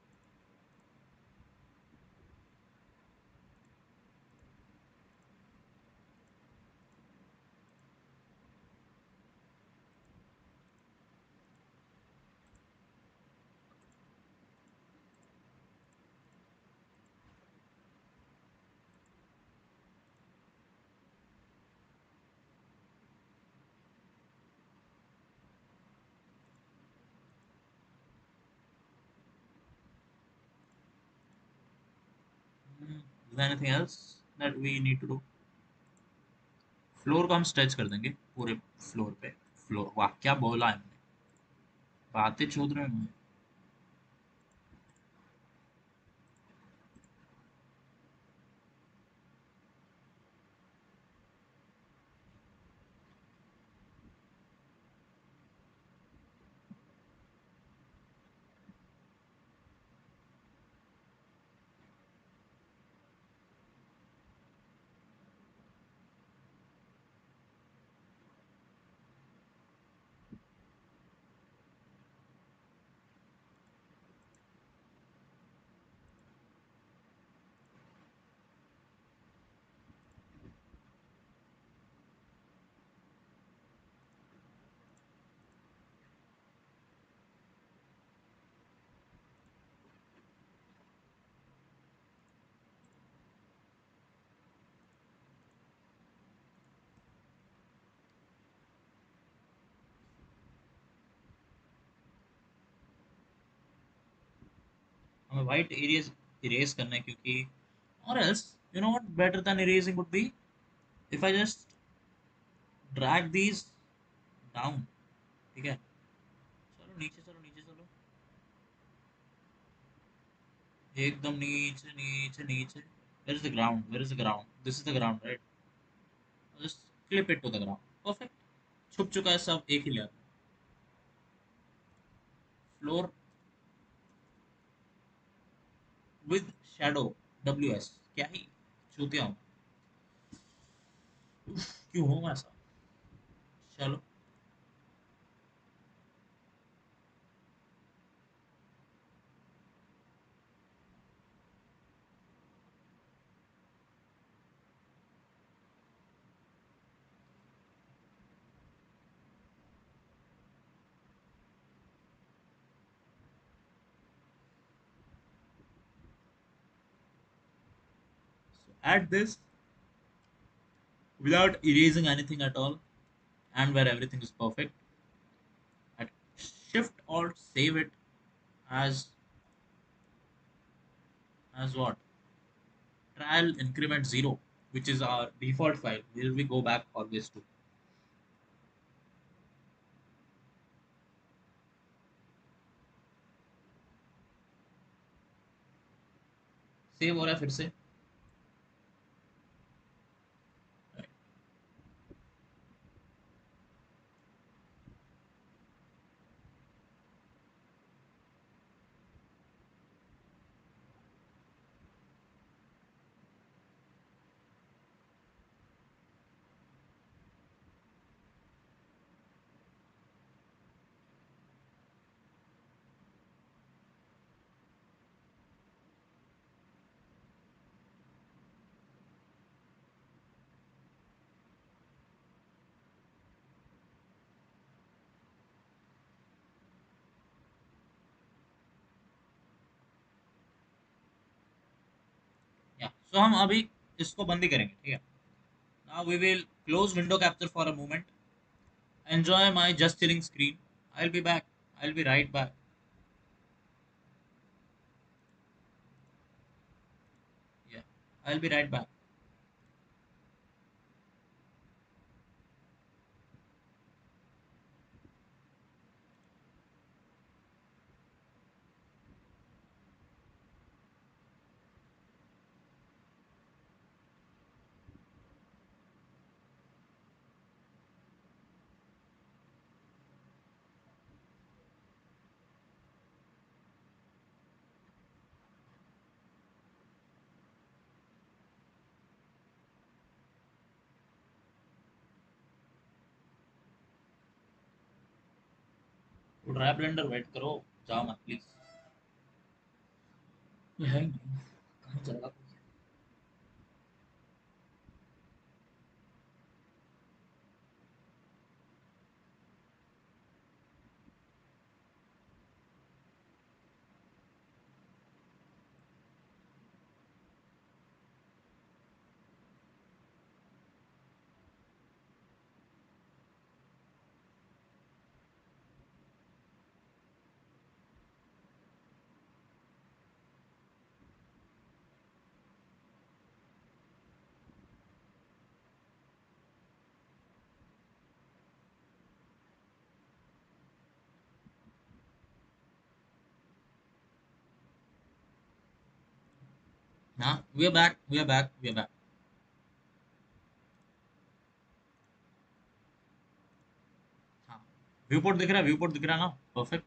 Is there anything else that we need to do? Floor को हम stretch कर देंगे पूरे floor पे। फ्लोर, वाह क्या बोला है हमने, बातें चूत रहे हैं। हमें वाइट एरियाज इरेज करना है क्योंकि, और else you know what better than erasing would be if I just drag these down, ठीक है? चलो नीचे चलो, नीचे चलो, एकदम नीचे नीचे नीचे। Where is the ground, where is the ground? This is the ground right? Just clip it to the ground, perfect. छुप चुका है सब एक ही लेयर में। Floor with shadow, W S, क्या ही चूतिया हूँ। उफ, क्यों हूँ ऐसा? चलो Add this without erasing anything at all, and where everything is perfect. At Shift Alt save it as what? Trial increment 0, which is our default file where we go back always to. Save हो रहा है फिर से. Right. Yeah. So हम अभी इसको बंद ही करेंगे, ठीक है. Now we will close window capture for a moment. Enjoy my just chilling screen. I'll be back. I'll be right back. Yeah. I'll be right back. उड़ रहा है ब्लेंडर, वेट करो. जाओ मत प्लीज. ये है ही नहीं. कहाँ चला? हाँ, we are back. We are back. We are back. हाँ. व्यू पोर्ट दिख रहा है, व्यू पोर्ट दिख रहा है ना. परफेक्ट.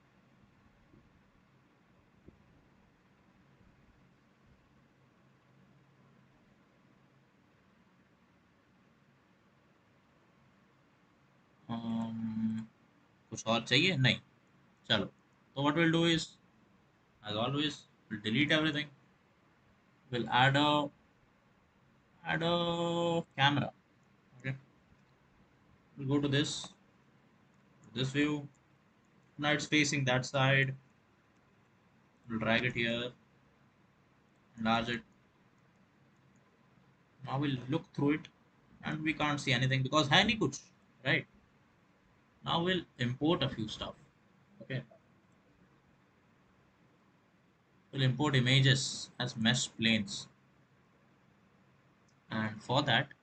कुछ और चाहिए नहीं? चलो. तो what we'll do is, as always, we'll delete everything. We'll add a camera. Okay. We'll go to this view. Now it's facing that side. We'll drag it here, enlarge it. Now we'll look through it, and we can't see anything because है नहीं कुछ, right? Now we'll import a few stuff. Okay. We'll import images as mesh planes, and for that,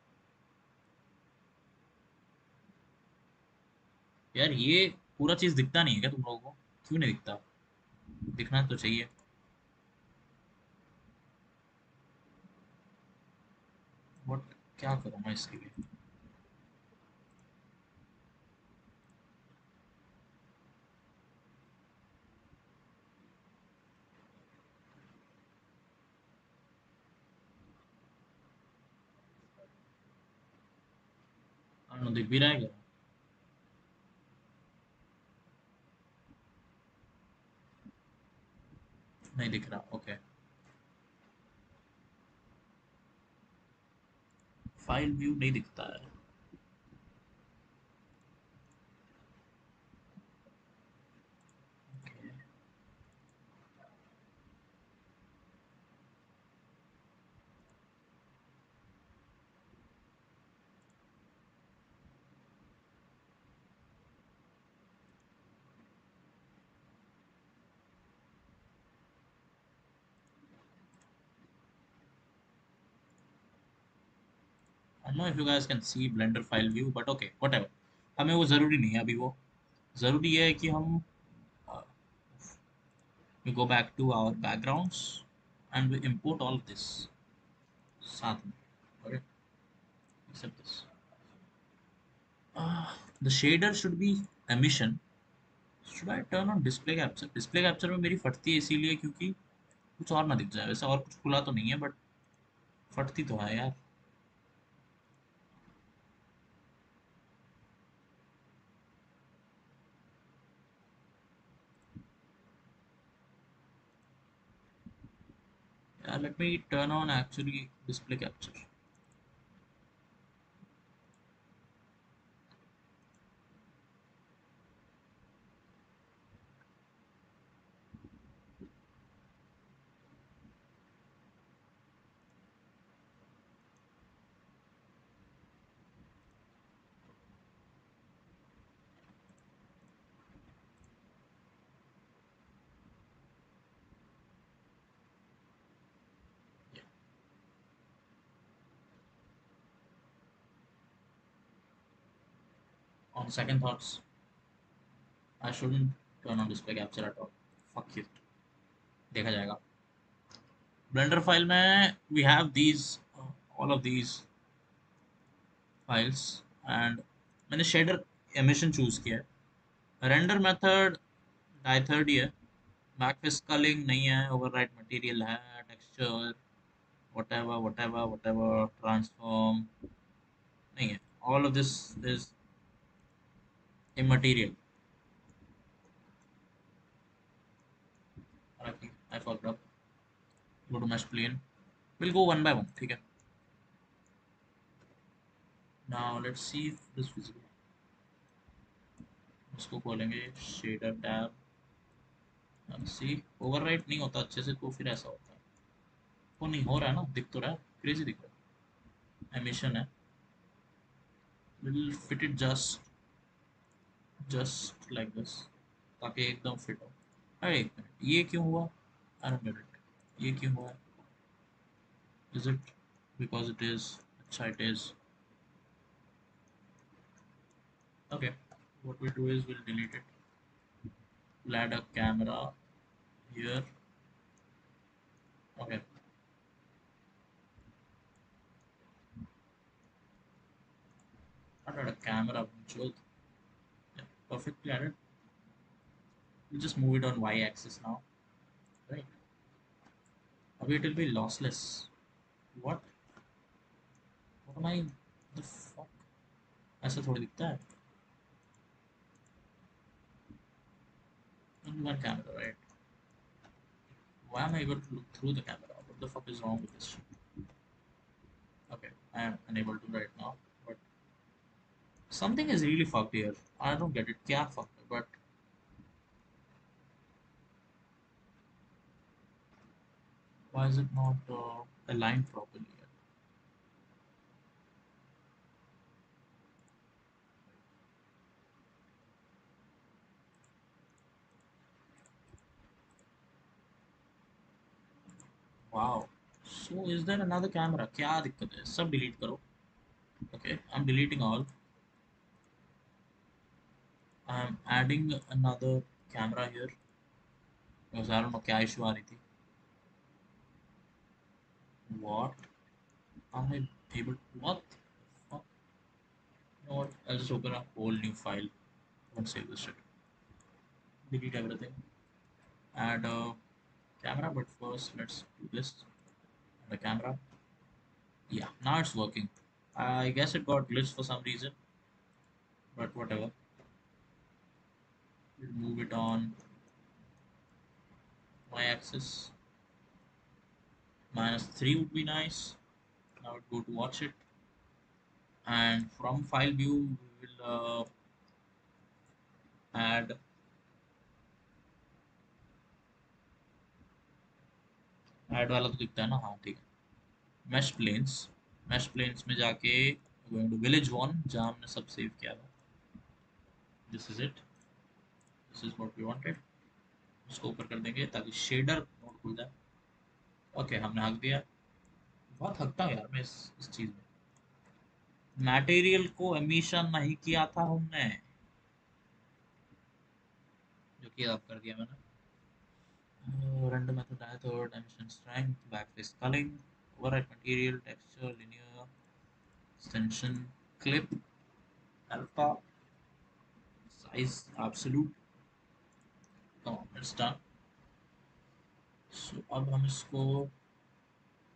यार ये पूरा चीज दिखता नहीं है क्या तुम लोगों को? क्यों नहीं दिखता? दिखना तो चाहिए. What? क्या करूँ मैं इसके लिए? दिख भी रहा है क्या? नहीं दिख रहा. ओके. फाइल व्यू नहीं दिखता है. Okay. Know if you guys can see blender file view but okay whatever, हमें वो ज़रूरी नहीं है अभी। वो ज़रूरी है कि हम we go back to our backgrounds and we import all this साथ में, okay, except this. The shader should be emission. Should I turn on display capture? Display capture में मेरी फटती है इसीलिए क्योंकि कुछ और ना दिख जाए। वैसे और कुछ खुला तो नहीं है बट फटती तो है यार। Yeah, let me turn on actually display capture. Yeah. On second thoughts, I shouldn't turn on display capture at all. Fuck it, देखा जाएगा। ब्लेंडर फाइल में we have these all of these files and मैंने shader emission choose किया है। Render method डाइथर्ड ही है। Back sculling नहीं है, overwrite material है, टेक्सचर whatever ट्रांसफॉर्म नहीं है। All of this is immaterial. Okay, I fucked up. Go to mesh plane. We'll go one by one, ठीक है। Now let's see if this is visible. इसको खोलेंगे shader tab. सी overwrite नहीं होता अच्छे से तो फिर ऐसा होता है। वो नहीं हो रहा है ना, दिख तो रहा है, क्रेजी दिख रहा है। एमिशन है, will fit it just like this ताकि एकदम फिट हो। अरे एक मिनट, ये क्यों हुआ? I don't get it. ये क्यों हुआ? Is it because it is? अच्छा it is. Okay, what we'll do is we'll delete it. We'll add a camera here. Okay, I'll add a camera virtual. Yeah, perfectly added. We'll just move it on y-axis now, right? Maybe it will be lossless. What? What am I? The fuck? ऐसा थोड़ी दिखता है। Only one camera, right? Why am I able to look through the camera? What the fuck is wrong with this shit? Okay, I am unable to right now, but something is really fucked here. I don't get it. क्या fucked है? But why is it not aligned properly yet? Wow. So is there another camera? क्या दिक्कत है? सब delete करो. Okay, I'm deleting all. I'm adding another camera here because I don't know क्या issue आ रही थी. What am I able? What? Fuck? You know what? I'll just open a whole new file. Won't save this shit. Delete everything. Add a camera, but first let's do this. Add a camera. Yeah, now it's working. I guess it got glitched for some reason, but whatever. We'll move it on y-axis. -3 would be nice. Now we'll go to watch it, and from file view we will add add वाला तो दिखता है ना, हाँ ठीक है। Mash planes में जाके गोइंग टू विलेज वन जहाँ हमने सब सेव किया था। This is it, this is what we wanted. उसको ऊपर कर देंगे ताकि शेडर नोड खुल जाए। ओके, हमने हक दिया। बहुत हकता हूँ यार मैं इस चीज़ में। मटेरियल को एमिशन नहीं किया था हमने, जो कि अब कर दिया मैंने। Random method diethod, emission strength, backface culling, override material, texture, linear, extension, clip, alpha, size, absolute. Come on, it's done. So अब हम इसको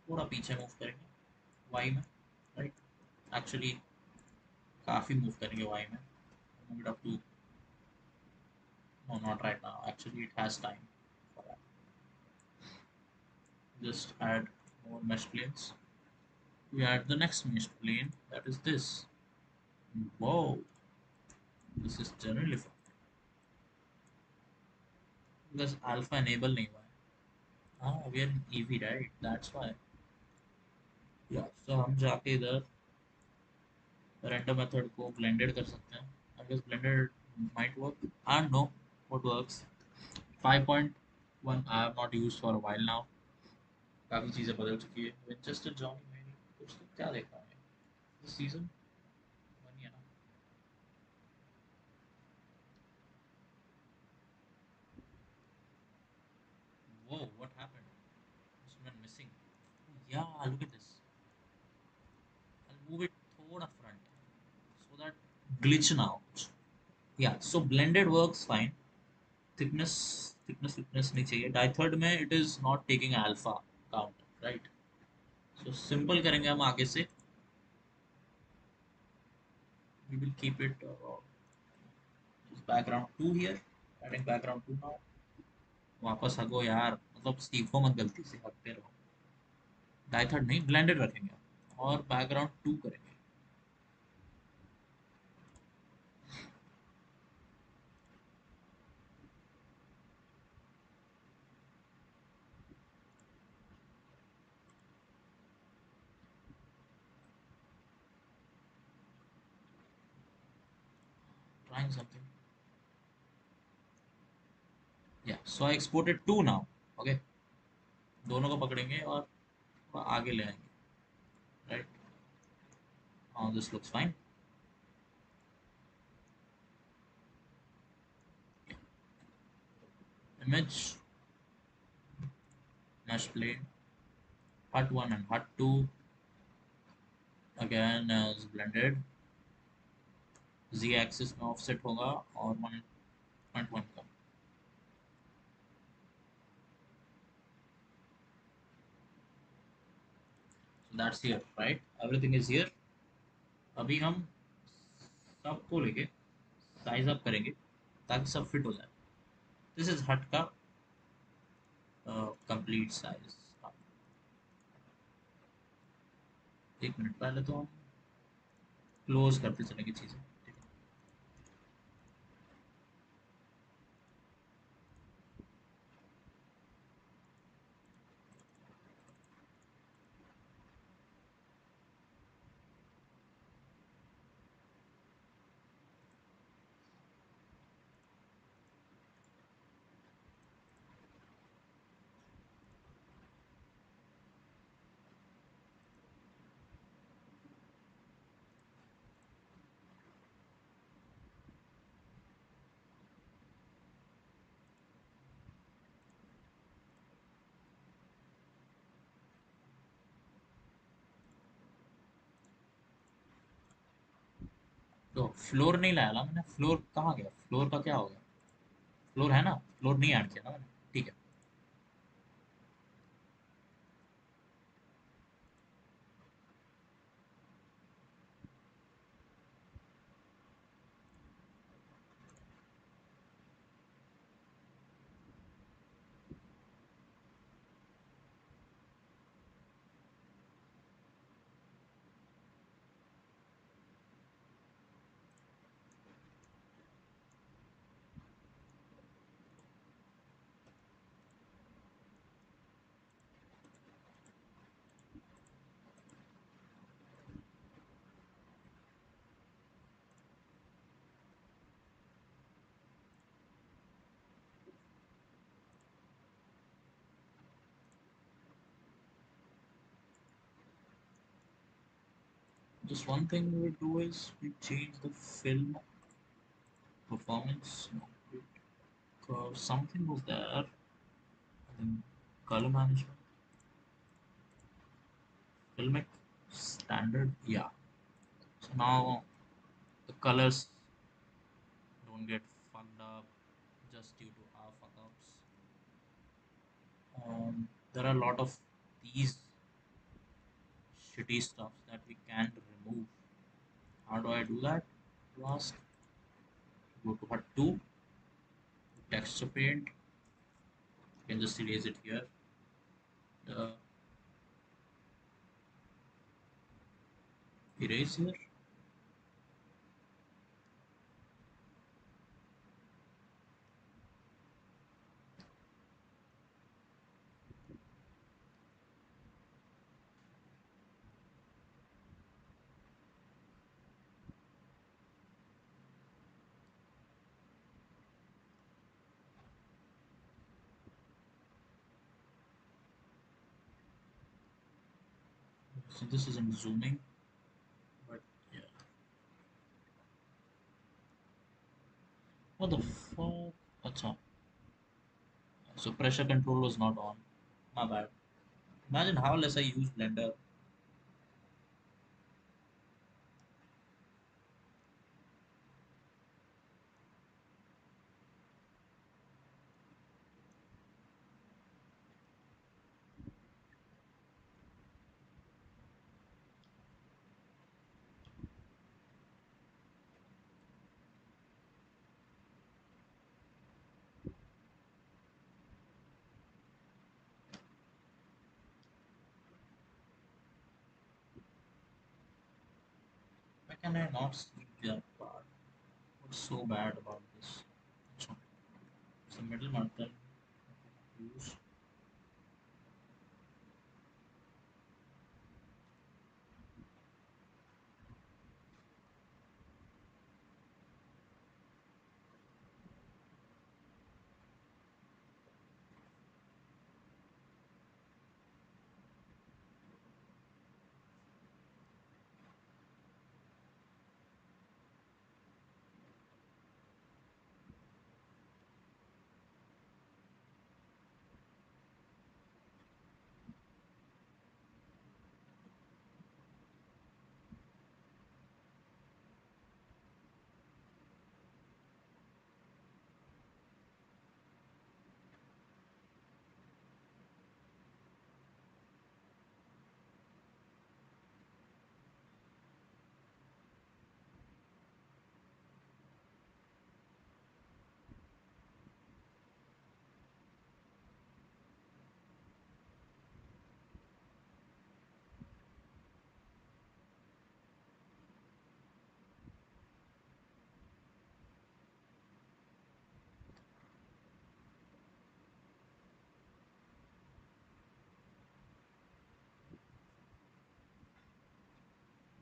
थोड़ा पीछे मूव करेंगे वाई में, राइट? एक्चुअली काफ़ी मूव करेंगे वाई में। Move it up to, no, not right now. Actually, it has time for that. Just add more mesh planes. We add the next mesh plane, that is this. Whoa, this is generally fun because alpha enable नहीं हुआ है. हाँ, we are in EV, right? That's why. Yeah, so हम जाके इधर render method को blended कर सकते हैं. I guess blended might work. I don't know what works. 5.1 I have not used for a while now. काफी चीजें बदल चुकी है. Winchester Johnny मैंने कुछ तो क्या देखा है this season? One है ना. Whoa, what happened? This one missing. Oh, yeah, look at this. I'll move it thoda front so that glitch now. Yeah, so blended works fine. Thickness नहीं चाहिए. Diethard में it is not taking alpha count, right? So simple करेंगे हम आगे से. We will keep it just background 2 here. Adding background 2 now. वापस हगो यार, मतलब सीखो मत गलती से, हटते रहो. Diethard नहीं, blended रखेंगे और background 2 करेंगे. Trying something. Yeah, so I exported 2 now. Okay, दोनों को पकड़ेंगे और थोड़ा आगे ले आएंगे, right? Now this looks fine. Image, mesh plane, hut 1 and hut 2 again as blended. Z axis में offset होगा और 1.1 का. So that's here, right? Everything is here. अभी हम सबको लेके साइज अप करेंगे ताकि सब फिट हो जाए. दिस इज हट का कंप्लीट साइज. एक मिनट, पहले तो हम क्लोज करते चलेंगे चीज़ें, ठीक है? तो फ्लोर नहीं लाया ना मैंने. फ्लोर कहाँ गया? फ्लोर का क्या हो गया? फ्लोर है ना, फ्लोर नहीं ऐड किया ना मैंने, ठीक है. Just one thing we do is we change the film performance because something was there. I think color management, filmic standard, yeah. So now the colors don't get fucked up just due to our fuck ups. There are a lot of these shitty stuffs that we can't remove. How do I do that? You ask. Go to HUD 2, texture paint. You can just erase it here. The erase here. So this isn't zooming, but yeah. What the fuck? Acha. So pressure control was not on. My bad. Imagine how less I use Blender. Why can I not see that part? What's so bad about this? Acha. It's the middle marker. Use.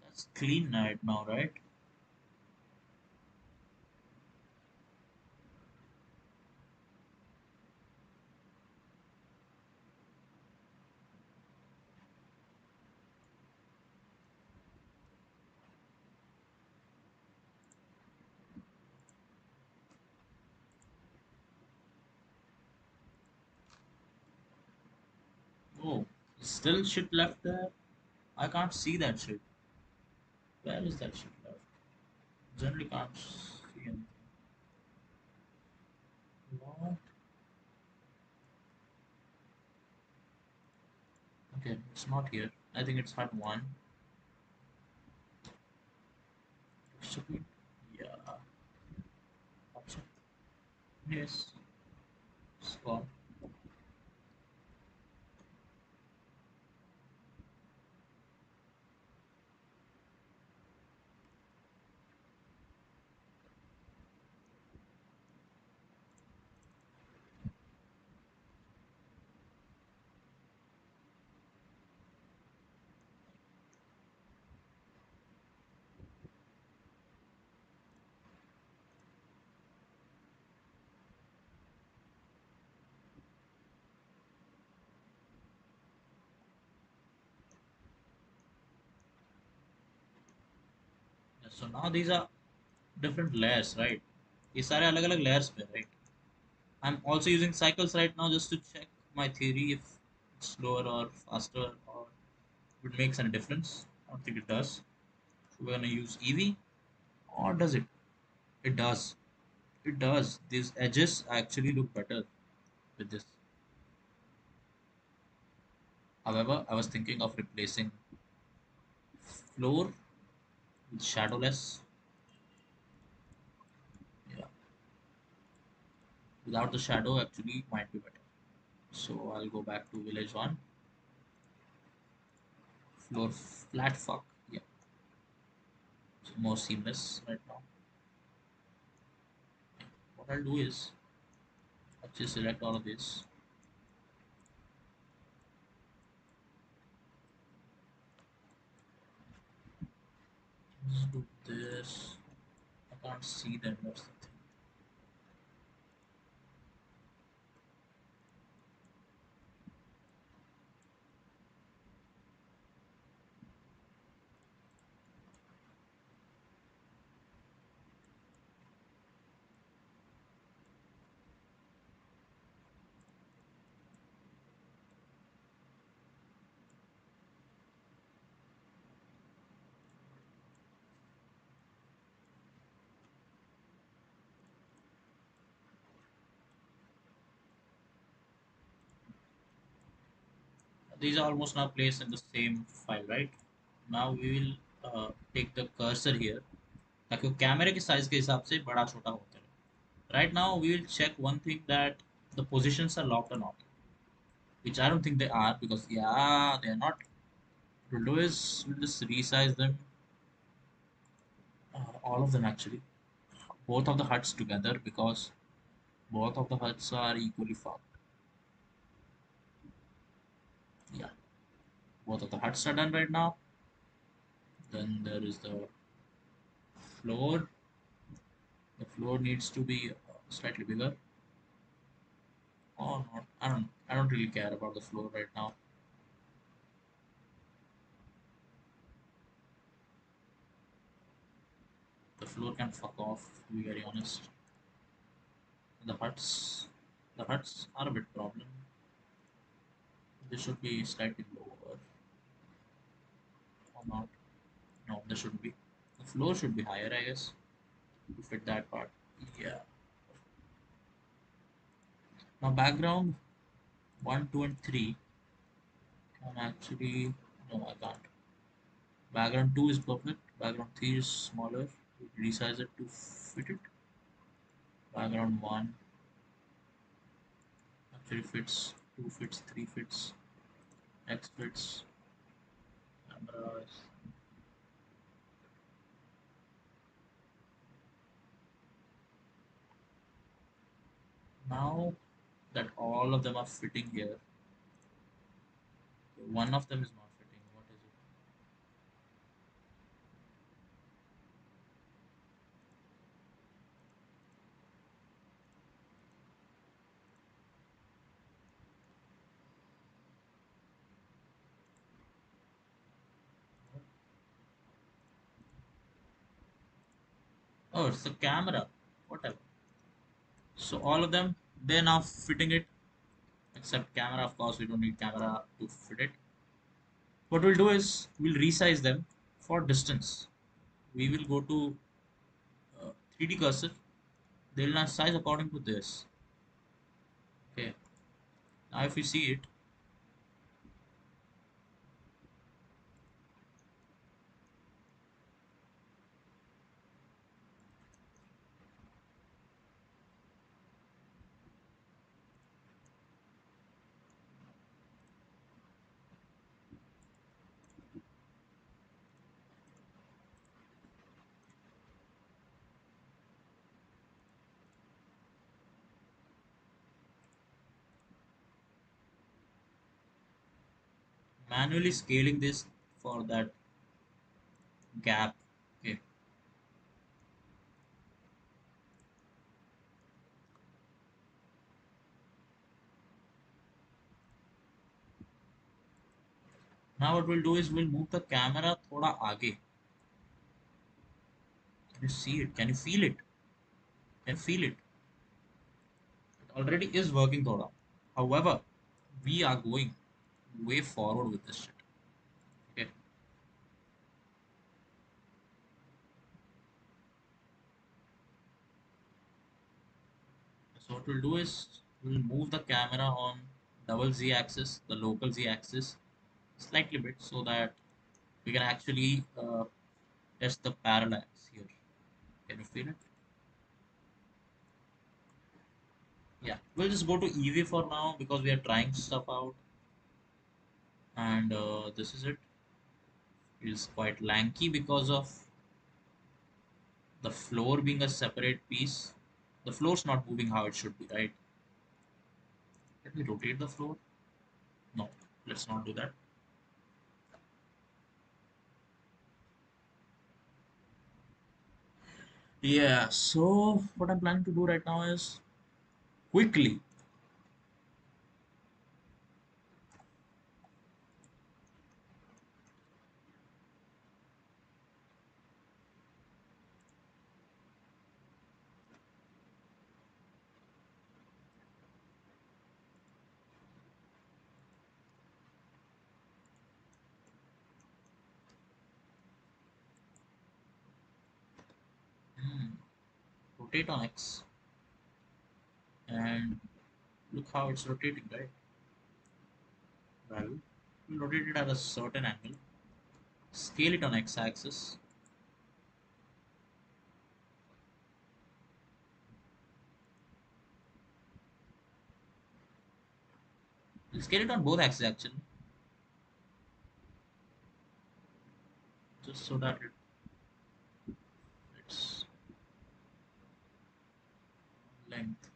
That's clean right now, right? Oh, still shit left there? I can't see that shit. Where is that shit left? Generally can't see anything. What? Okay, it's not here. I think it's HUD 1. Should we? Yeah. Option. Yes. Spot. So now these are different layers, right? ये सारे अलग अलग layers पे, right? I'm also using cycles right now just to check my theory if it's slower or faster or if it makes any difference. I don't think it does. So we're gonna use EV, or does it? It does. It does. These edges actually look better with this. However, I was thinking of replacing floor with shadowless. Yeah, without the shadow actually might be better. So I'll go back to village one. Floor flat fuck. Yeah, it's more seamless right now. What I'll do is I'll just select all of this. Let's do this. I can't see them. That's the thing. These are almost now placed in the same file, right? Now we will take the cursor here ताकि वो कैमरे के size के हिसाब से बड़ा छोटा होता है. Right now we will check one thing, that the positions are locked or not, which I don't think they are, because yeah, they are not. What we'll do is we'll just resize them, all of them actually, both of the huts together, because both of the huts are equally far. Yeah, both of the huts are done right now. Then there is the floor. The floor needs to be slightly bigger or not. I don't really care about the floor right now. The floor can fuck off, to be very honest. The huts are a bit problem. They should be slightly lower or not. No, they shouldn't be. The floor should be higher, I guess, to fit that part. Yeah. Now background 1, 2, and 3 can actually, no, I can't. Background 2 is perfect. Background 3 is smaller. We resize it to fit it. Background 1 actually fits. 2 fits. 3 fits. X fits. Cameras. Now that all of them are fitting here, one of them is not fitting. What is it? Oh, it's the camera. Whatever. So all of them, they're now fitting it, except camera. Of course, we don't need camera to fit it. What we'll do is we'll resize them for distance. We will go to 3D cursor. They'll now size according to this. Okay. Now if we see it, manually scaling this for that gap. Okay. Now what we'll do is we'll move the camera थोड़ा आगे. Can you see it? Can you feel it? Can you feel it? It already is working, Thoda. However, we are going way forward with this shit. Okay. So what we'll do is we'll move the camera on double Z axis, the local Z axis, slightly bit so that we can actually test the parallax here. Can you feel it? Yeah. We'll just go to EV for now because we are trying stuff out, and this is it. It's quite lanky because of the floor being a separate piece. The floor's not moving how it should be, right? Let me rotate the floor. No, let's not do that. Yeah, so what I'm planning to do right now is quickly. Hmm, rotate on X and look how it's rotating, right? Well, we'll rotate it at a certain angle, scale it on X axis, we'll scale it on both axes actually, just so that it's length.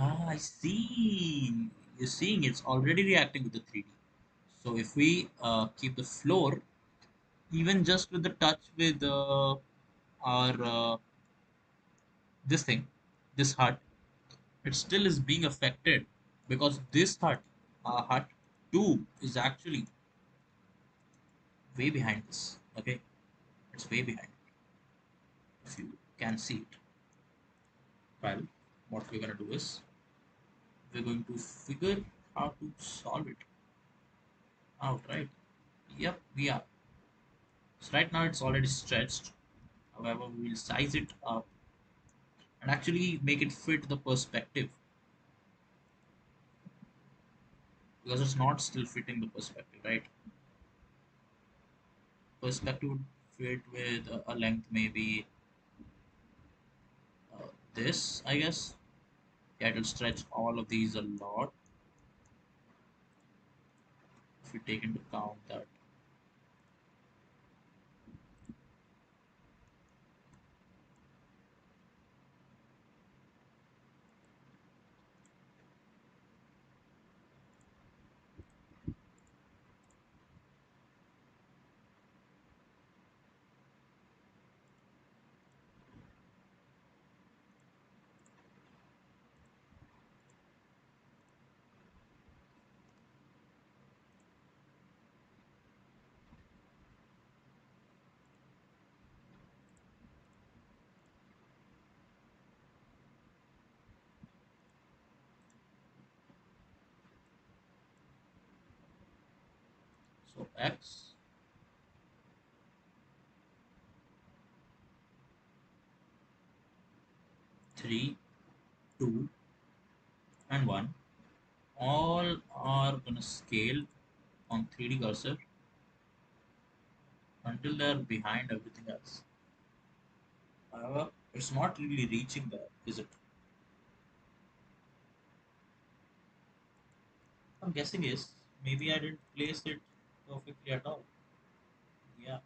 Ah, I see. You're seeing it's already reacting with the 3D. So if we keep the floor, even just with the touch with our this thing, this hut, it still is being affected because this hut, hut 2, is actually way behind this. Okay, it's way behind. If you can see it. Well, what we're gonna do is we're going to figure how to solve it out, right? Yep, we are. So right now it's already stretched. However, we'll size it up and actually make it fit the perspective because it's not still fitting the perspective, right? Perspective would fit with a length maybe this, I guess. Yeah, it'll stretch all of these a lot if you take into account that. So X, 3, 2, and 1 all are gonna scale on 3D cursor until they're behind everything else. However, it's not really reaching there, is it? I'm guessing is maybe I didn't place it perfectly at all. Yeah,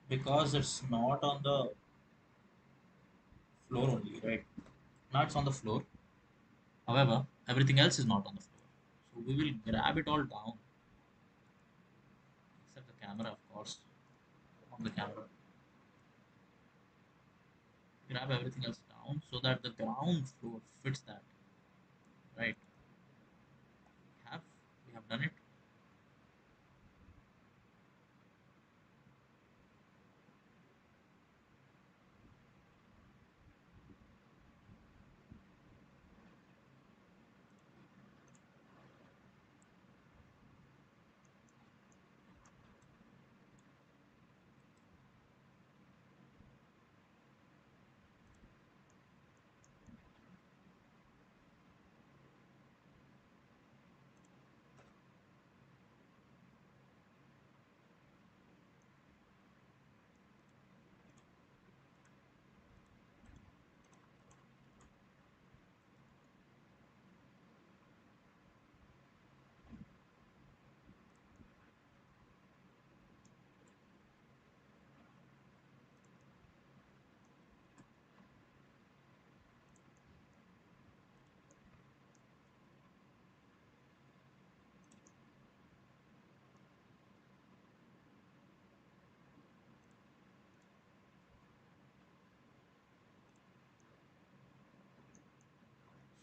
because it's not on the floor only, right? Now it's on the floor. However, everything else is not on the floor. So we will grab it all down, except the camera, of course. On the camera, grab everything else down so that the ground floor fits that, right? We have we have done it.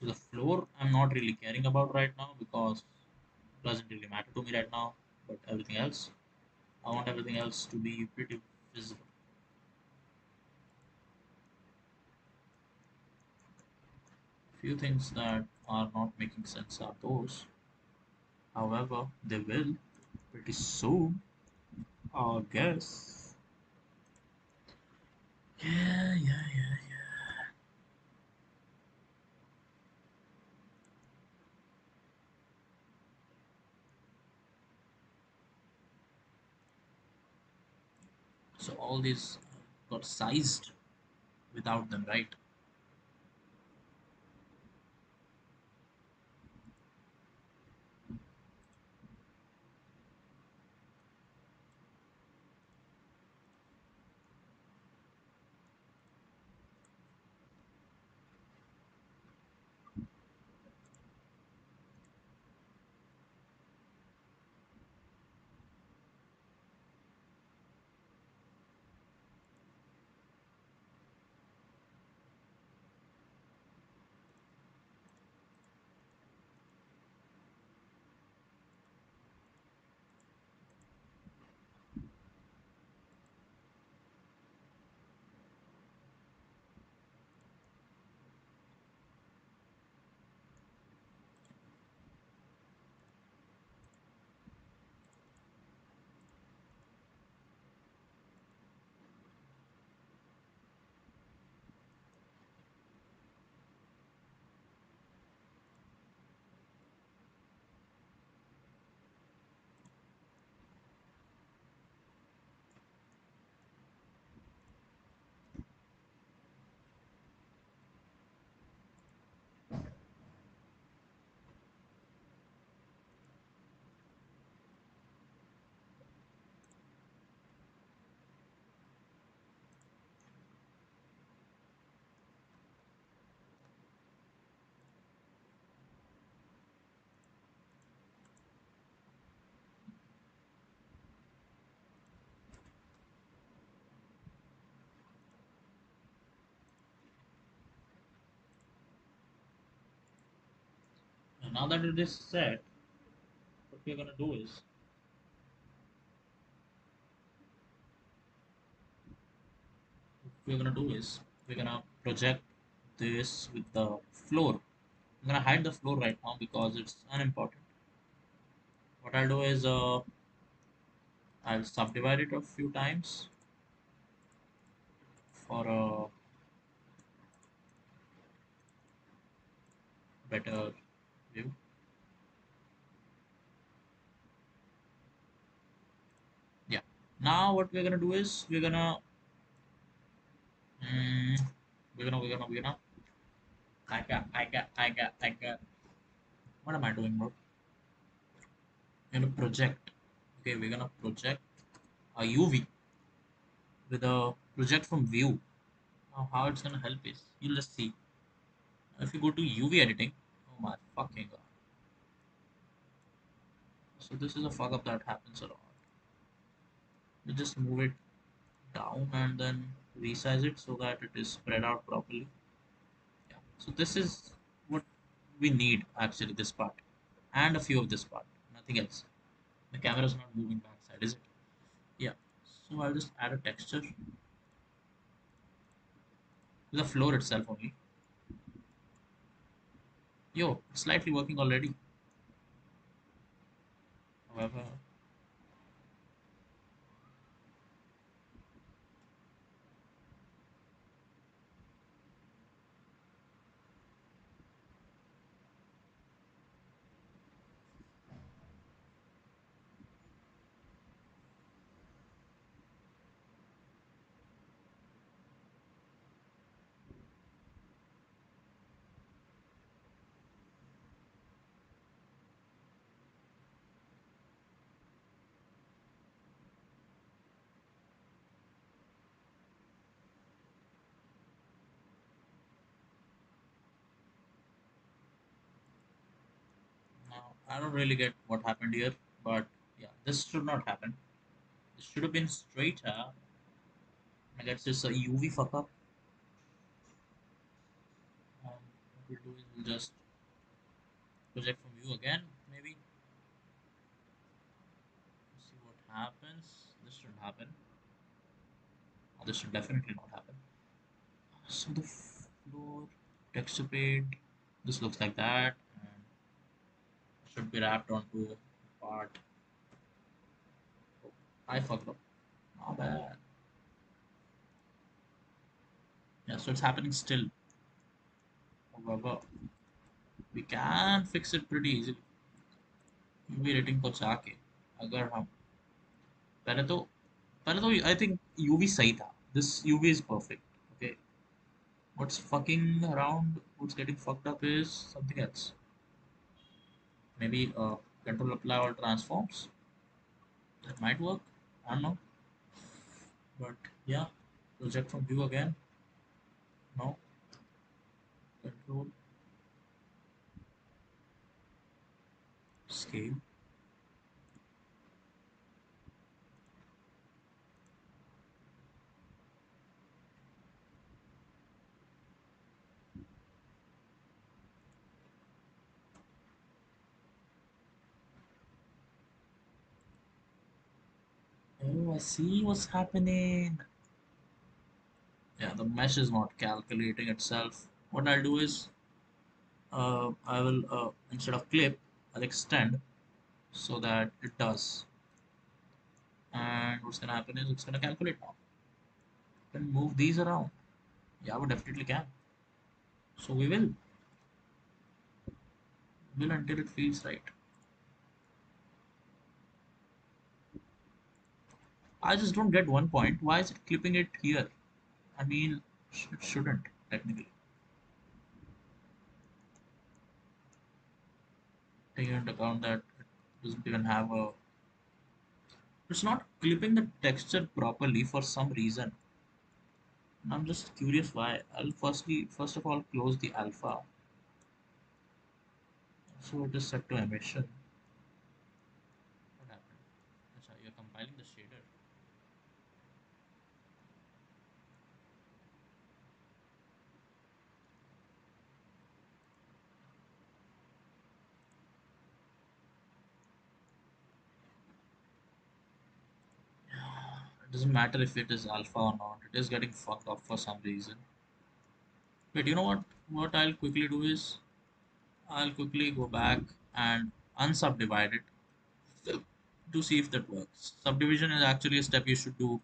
So the floor I'm not really caring about right now because it doesn't really matter to me right now. But everything else, I want everything else to be pretty visible. Few things that are not making sense are those. However, they will pretty soon, I guess. Yeah. So all these got sized without them, right? Now that it is set, what we're gonna do is we're gonna project this with the floor. I'm gonna hide the floor right now because it's unimportant. What I'll do is I'll subdivide it a few times for a better view. Yeah. Now what we're gonna do is mm, we're gonna I got what am I doing, bro? We're gonna project. Okay, we're gonna project a UV with a project from view. Now how it's gonna help is you'll just see. If you go to UV editing, oh my fucking god. So this is a fuck up that happens a lot. You just move it down and then resize it so that it is spread out properly. Yeah. So this is what we need actually, this part and a few of this part, nothing else. The camera is not moving backside, is it? Yeah. So I'll just add a texture to the floor itself only. Yo, it's slightly working already. However, now I don't really get what happened here, but yeah, this should not happen. This should have been straighter. I guess it's a UV fuck up. What we'll do is we'll just project from view again, maybe. See what happens. This shouldn't happen. Or this should definitely not happen. So the floor texture paint. This looks like that, and should be wrapped onto a part. Oh, I fucked up. Not bad. Yeah, so it's happening still. However, we can fix it pretty easily. UV rating को जाके अगर हम पहले तो I think UV सही था. This UV is perfect. Okay, what's fucking around, what's getting fucked up is something else. Maybe control apply all transforms. That might work. I don't know. But yeah, project from view again. No, control scale. Oh, I see what's happening. Yeah, the mesh is not calculating itself. What I'll do is I will instead of clip, I'll extend so that it does. And what's gonna happen is it's gonna calculate now. Can move these around. Yeah, we definitely can. So we will until it feels right. I just don't get one point. Why is it clipping it here? I mean, it shouldn't technically. Taking into account that it doesn't even have a. It's not clipping the texture properly for some reason. And I'm just curious why. I'll first of all, close the alpha. So it is set to emission. What happened? Achha, you're compiling the shader. Doesn't matter if it is alpha or not. It is getting fucked up for some reason. But you know what? What I'll quickly do is I'll quickly go back and unsubdivide it to see if that works. Subdivision is actually a step you should do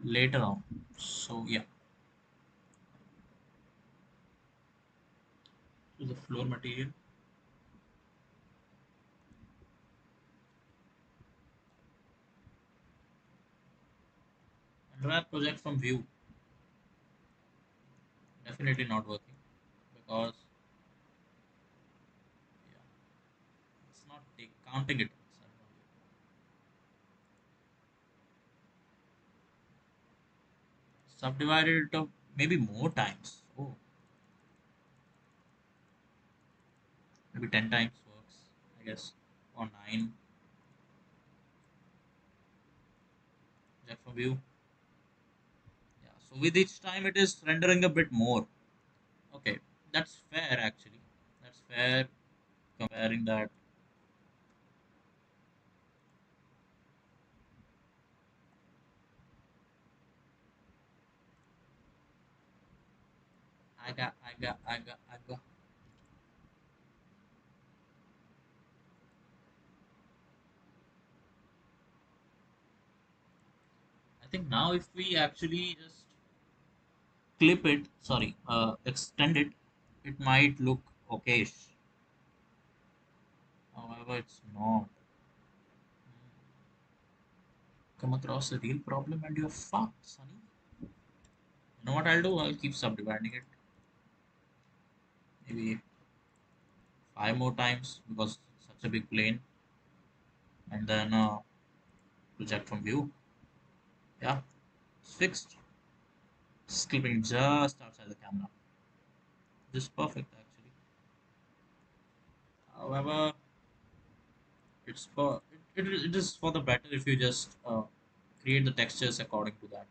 later on. So yeah, to the floor material. Unwrap project from view. Definitely not working because yeah, it's not counting it. Subdivided it up maybe more times. Oh, maybe 10 times works, I guess, or 9. Project from view. Yeah. So with each time it is rendering a bit more. Okay, that's fair actually. That's fair comparing that. I got. I think now if we actually just clip it, sorry, extend it, it might look okayish. However, it's not. Come across a real problem and you're fucked, Sonny. You know what I'll do? I'll keep subdividing it. Maybe 5 more times because it's such a big plane. And then project from view. Yeah, it's fixed. It's clipping just outside the camera. This is perfect actually. However, it is for the better if you just create the textures according to that,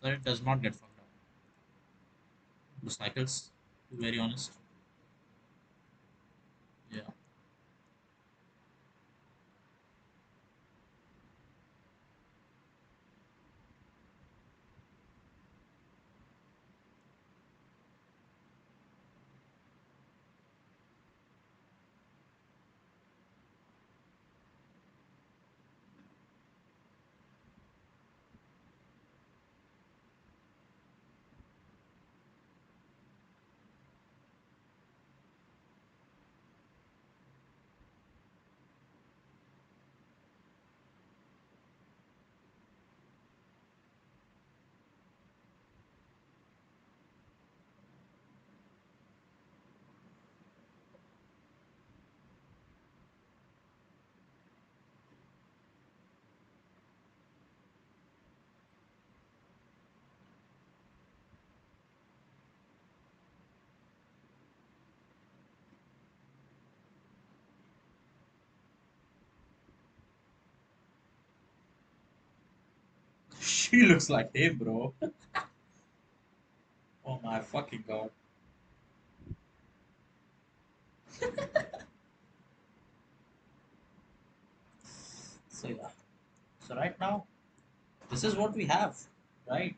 so it does not get fucked up. The cycles, to be very honest. Yeah. She looks like him, bro. Oh my fucking god. So yeah. So right now, this is what we have, right?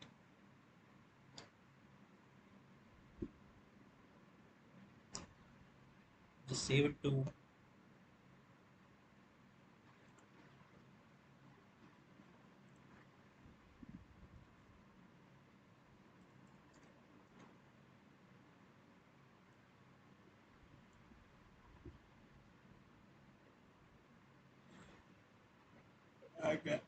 Just save it to. I got.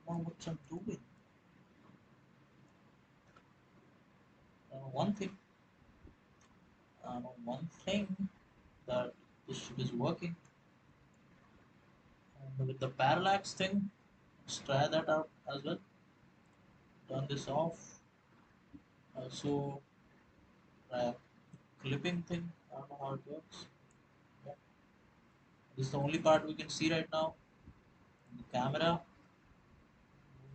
What I'm doing. One thing. One thing that This ship is working. And with the parallax thing, let's try that out as well. Turn this off. Also, try a clipping thing. I don't know how it works. Yeah. This is the only part we can see right now. The camera.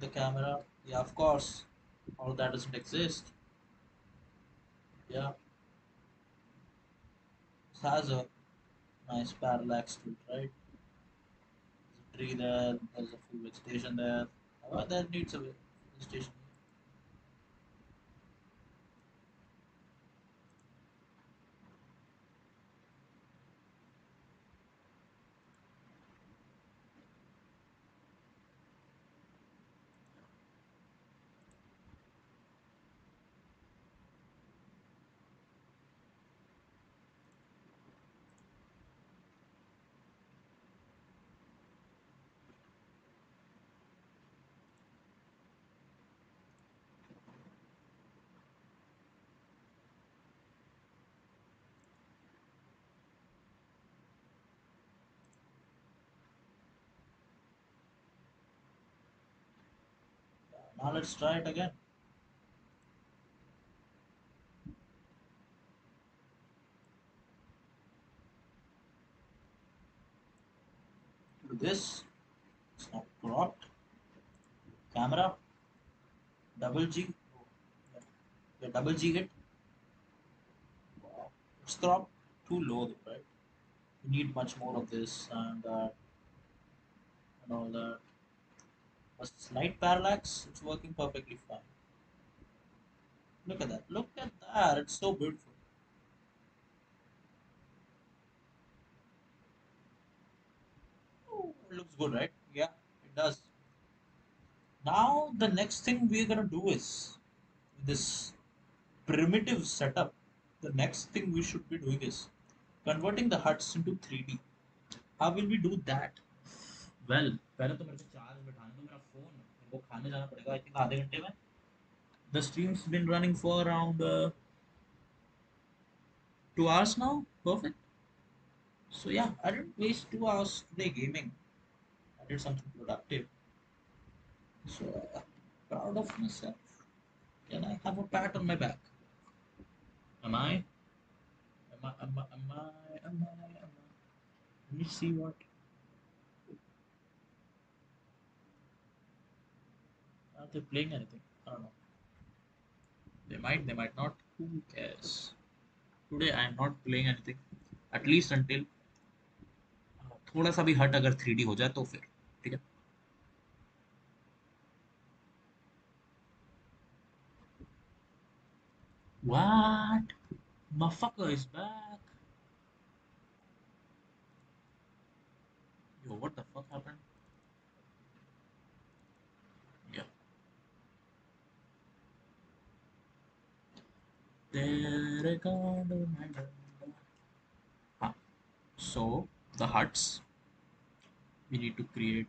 The camera. Yeah, of course. All that doesn't exist. Yeah. This has a nice parallax to it, right? There's a tree there. There's a full vegetation there. That needs a vegetation. Now let's try it again. Do this. It's not cropped. Camera. Double G. Oh, yeah, yeah, double G hit. Wow. It's cropped too low, though, right? We need much more of this and all that. A slight parallax. It's working perfectly fine. Look at that. Look at that. It's so beautiful. Oh, it looks good, right? Yeah, it does. Now the next thing we're gonna do is this primitive setup. The next thing we should be doing is converting the huts into 3D. How will we do that? Well, पहले तो मेरे को charge बैठाने दो मेरा phone मेरे को खाने जाना पड़ेगा आई थिंक आधे घंटे में the stream's been running for around 2 hours now. Perfect. So yeah, I didn't waste 2 hours today gaming. I did something productive. So proud of myself. Can I have a pat on my back? Am I? Am I? Am I? Am I? Am I? Am I? Let me see what. Are they playing anything? I don't know. They might. They might not. Who cares? Today I am not playing anything. At least until थोड़ा सा भी हट अगर 3D हो जाए तो फिर ठीक है. What? Motherfucker is back. Yo, what the fuck happened? Yeah. तेरे गांड में डंडा. हाँ. So the huts we need to create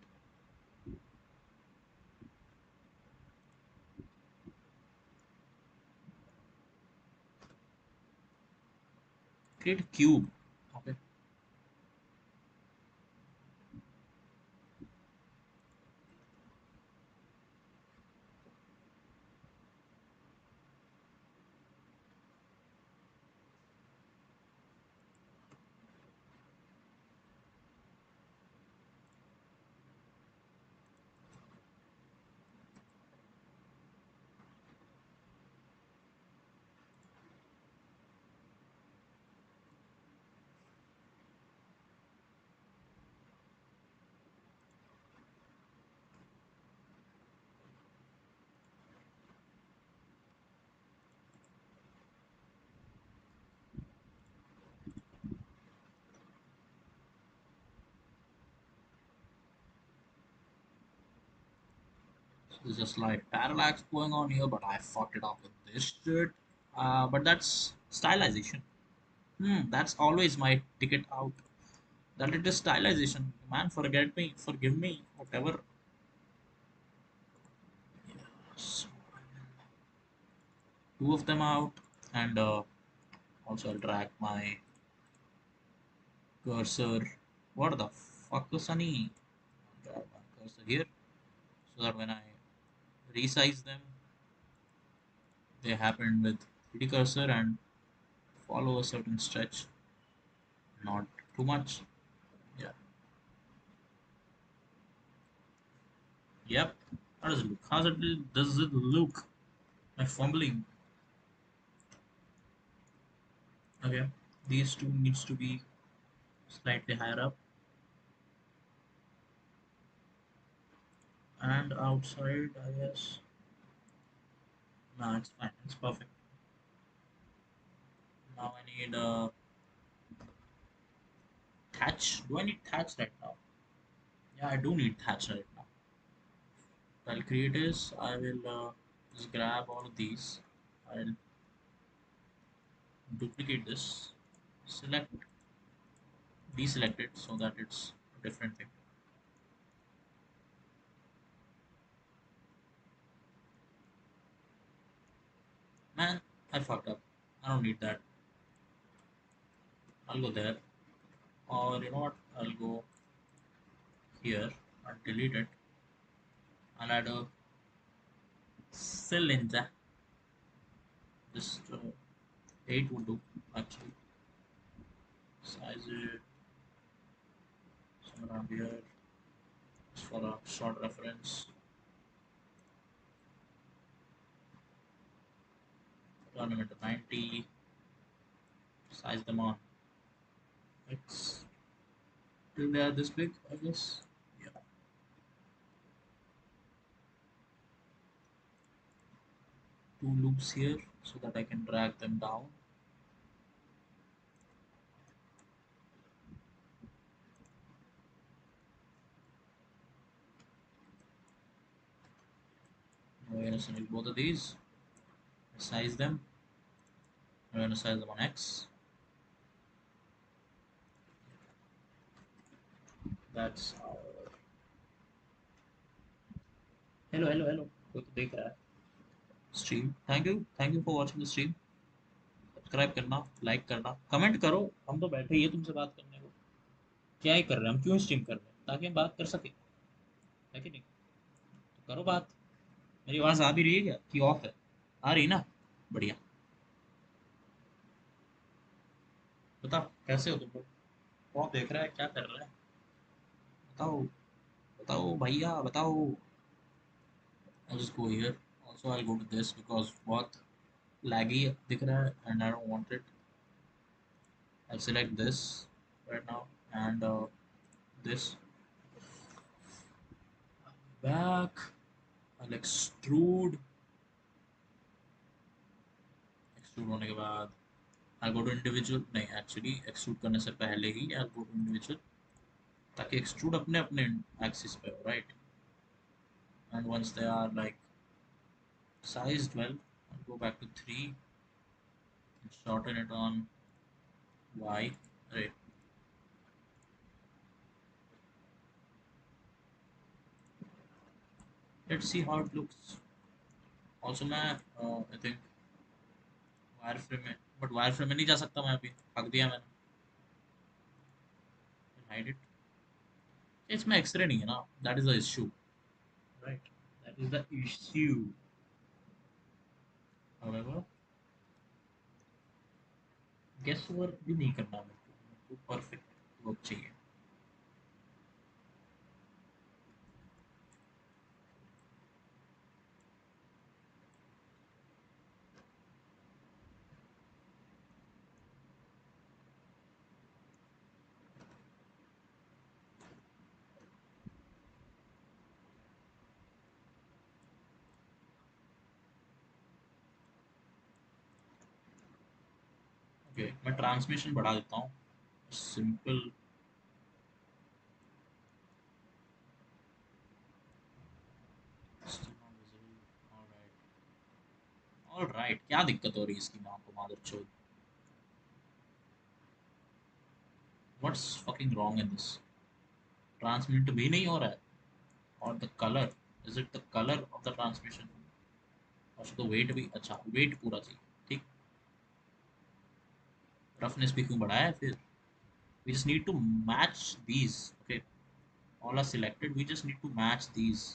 a cube. Okay. So there's a slight parallax going on here, but I fucked it up with this shit. But that's stylization. That's always my ticket out. That it is stylization. Man, forgive me, whatever. So, two of them out, and also I'll drag my Cursor. What the fuck, Sunny? Grab my cursor here so that when I resize them, they happen with 3D cursor and follow a certain stretch, not too much. Yeah. Yep. How does it look? Does it look? My fumbling. Okay. These two needs to be slightly higher up and outside, I guess. No, it's fine. It's perfect. Now I need thatch. Do I need thatch right now? Yeah, I do need thatch right now. I'll create is I will just grab all of these. I'll duplicate this, select, deselect it so that it's a different thing. Man, I fucked up. I don't need that. I'll go there. Or you know what? I'll go here and delete it. I'll add a cylinder. Just 8 would do actually. Size it somewhere around here. Just for a short reference. Turn them into 90. Size them on X. Till they are this big, I guess. Yeah. Two loops here so that I can drag them down. We're going to select both of these, size them. We're going to size them on X. That's our. Hello, hello, hello. कोई तो देख रहा है stream. Thank you for watching the stream. Subscribe करना, like करना, comment करो. हम तो बैठे ही है तुमसे बात करने को. क्या ही कर रहे हैं हम, क्यों स्ट्रीम कर रहे हैं? ताकि हम बात कर सके, है कि नहीं? तो करो बात. मेरी आवाज़ आ भी रही है क्या कि ऑफ है? आ रही ना? बढ़िया. बताओ कैसे हो तुम लोग? कौन देख रहा है, क्या कर रहा है? बताओ, बताओ भैया बताओ. I'll just go here. Also, I'll go to this because बहुत laggy दिख रहा है and I don't want it. I'll select this right now and this. Back. I'll extrude होने के बाद I'll go to individual. नहीं, actually extrude करने से पहले ही I'll go to individual ताकि extrude अपने अपने axis पे हो, right? And once they are like sized well, I'll go back to 3 and shorten it on Y. Right. Let's see how it looks. Also मैं I think wire frame में, but wire frame में नहीं जा सकता मैं अभी. पक दिया मैंने. Hide it. इसमें एक्सरे नहीं है ना, that is the issue. Right, that is the issue. However guess work भी नहीं करना मेरे को परफेक्ट वर्क चाहिए. ओके, मैं ट्रांसमिशन बढ़ा देता हूँ. सिंपल. ऑलराइट, क्या दिक्कत हो रही है इसकी माँ को मादर चोद. What's fucking wrong in this? Transmit भी नहीं हो रहा है. और the colour, is it the colour of the transmission? और तो वेट भी, अच्छा वेट पूरा चाहिए. ठीक. रफनेस भी क्यों बढ़ाया है फिर? We just need to match these. Okay, all are selected. We just need to match these.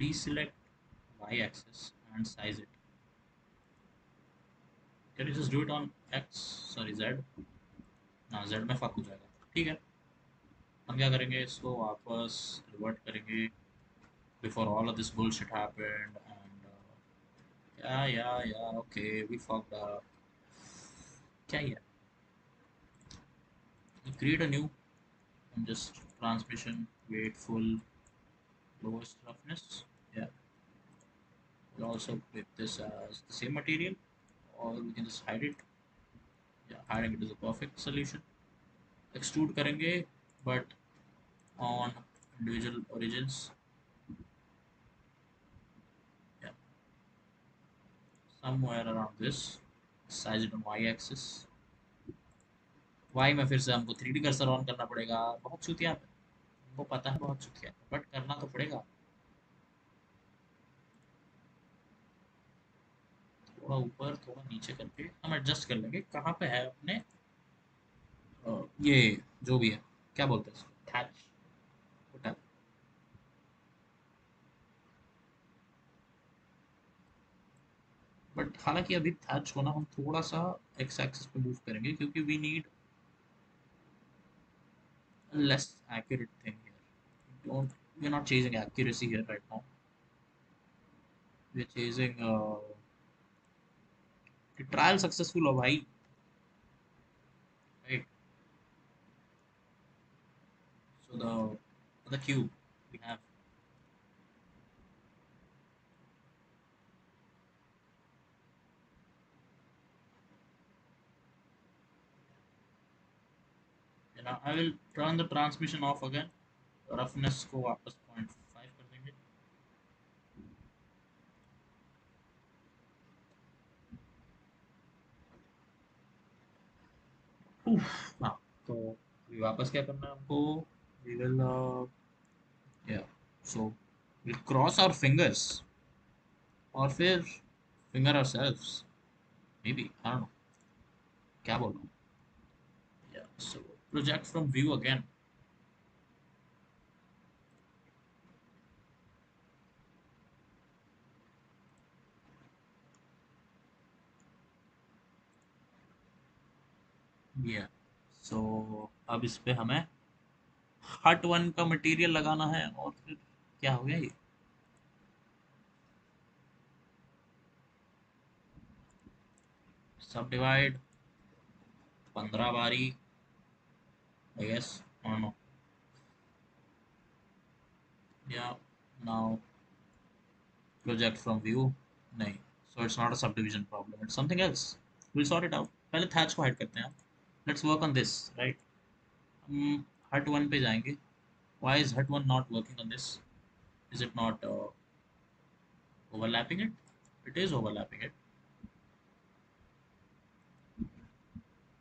Deselect y-axis and size it. Can you just do it on x? Sorry, z. ना z में fuck हो जाएगा, ठीक है। हम क्या करेंगे, इसको वापस रिवर्ट करेंगे before all of this bullshit happened and yeah, okay, we fucked up. क्या ही है, we create a new and just transmission weight full lowest roughness. Yeah, we'll also pick this as the same material, or we can just hide it. Yeah, hiding it is a perfect solution. Extrude करेंगे but on individual origins. Yeah, somewhere around this. Size it on y-axis. Y में फिर से हमको 3D cursor on करना पड़ेगा। बहुत चूतिया है, हमको पता है बहुत चूतिया है, बट करना तो पड़ेगा। थोड़ा ऊपर थोड़ा नीचे करके हम एडजस्ट कर लेंगे कहाँ पे है अपने ये जो भी है, क्या बोलते हैं इसको, थैच। बट हालांकि अभी थैच को ना हम थोड़ा सा एक्स एक्सिस पे मूव करेंगे क्योंकि we need less accurate thing here. Don't, we are not chasing accuracy here right now, we are chasing trial successful हो भाई, right. So the cube we have, you know, I will turn the transmission off again, roughness को वापस 0.5 कर देंगे। हाँ, तो अभी वापस क्या करना है हमको, we will yeah, so we'll cross our fingers और फिर finger ourselves maybe, I don't know, क्या बोल रहा हूँ। Yeah, so project from view again. Yeah, so अब इस पे हमें हट वन का मटेरियल लगाना है और फिर क्या हो गया ये, सब डिवाइड 15 बारी, I guess, I don't know. Yeah, now project from view, नहीं, so it's not a subdivision problem, it's something else, we'll sort it out। पहले thatch को hide करते हैं, let's work on this, right। हम hut 1 पे जाएंगे। Why is hut 1 not working on this? Is it not overlapping it? It is overlapping it,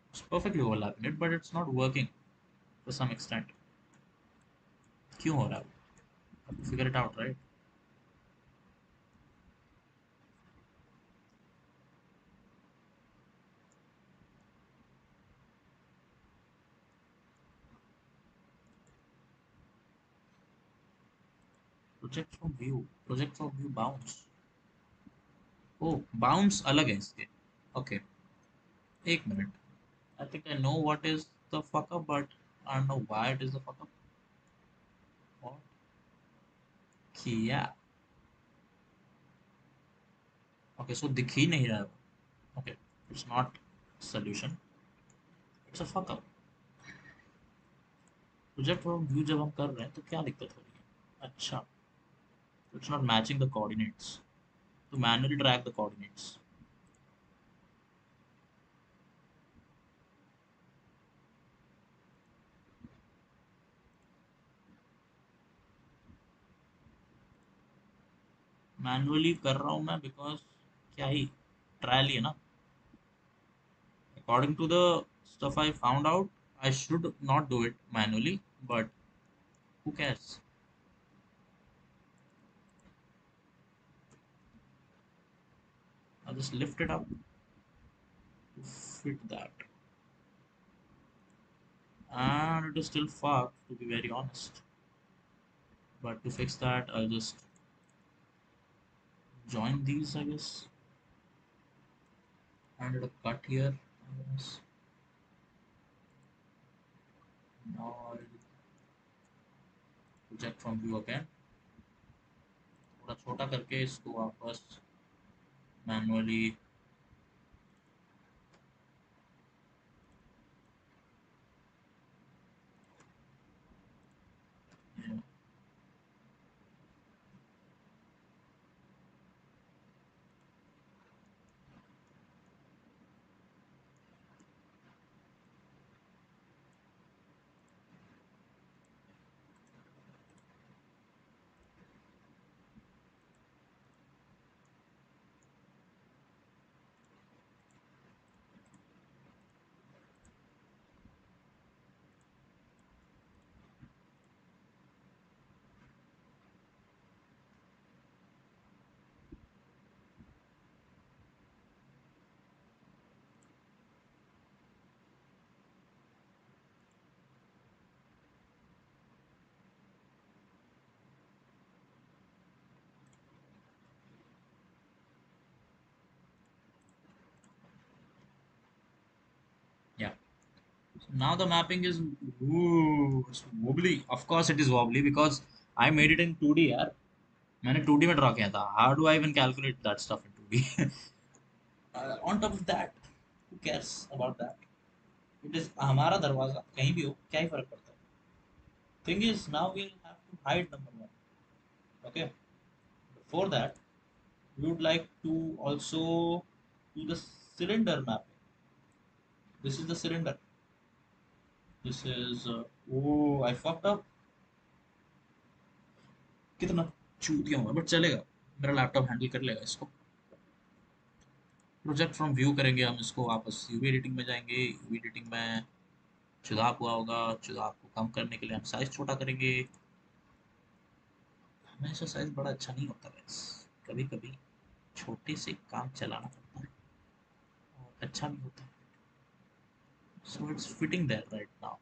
it's perfectly overlapping it, but it's not working to some extent। क्यों हो रहा है, have to figure it out, right। project from view bounce, ओ bounce अलग है इसके, okay. एक minute, I think I know what is the fuck up, but I don't know why it is the fuck up। और किया, okay, सो दिख ही नहीं रहा है, okay, it's not solution। It's a fuck up. Project from view जब हम कर रहे हैं तो क्या दिक्कत हो रही है? अच्छा, it's not matching the coordinates, to manually track the coordinates. Manually कर रहा हूँ मैं बिकॉज क्या ही ट्रायल ही है ना। According to the stuff I found out, I should not do it manually, but who cares? I'll just lift it up to fit that, and it is still fucked to be very honest. But to fix that, I'll just join these, I guess, and a cut here. I guess. Now I'll project from view again, थोड़ा छोटा करके इसको वापस manually. Yeah. So now the mapping is, ooh, it's wobbly. Of course it is wobbly because I made it in 2D यार. मैंने 2D में draw किया था. How do I even calculate that stuff in 2D? On top of that, who cares about that? It is हमारा दरवाजा कहीं भी हो क्या ही फर्क पड़ता है. Thing is now we'll have to hide number one. Okay. Before that, we would like to also do the cylinder mapping. This is the cylinder. This is oh I fucked up. कितना चूतिया हुआ but चलेगा, मेरा laptop handle कर लेगा इसको। Project from view करेंगे हम इसको, वापस यूवी एडिटिंग में जाएंगे। यूवी एडिटिंग में चुदाक हुआ होगा, चुदाक को कम करने के लिए हम साइज छोटा करेंगे। हमेशा साइज बड़ा अच्छा नहीं होता बस, कभी कभी छोटे से काम चलाना पड़ता है और अच्छा भी होता है। So it's fitting that right now.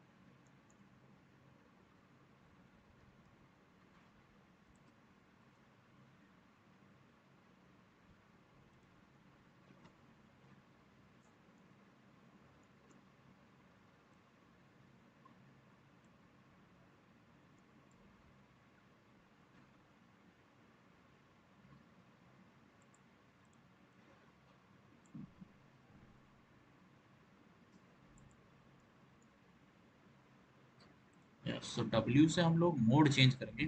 So W से हम लोग मोड चेंज करेंगे,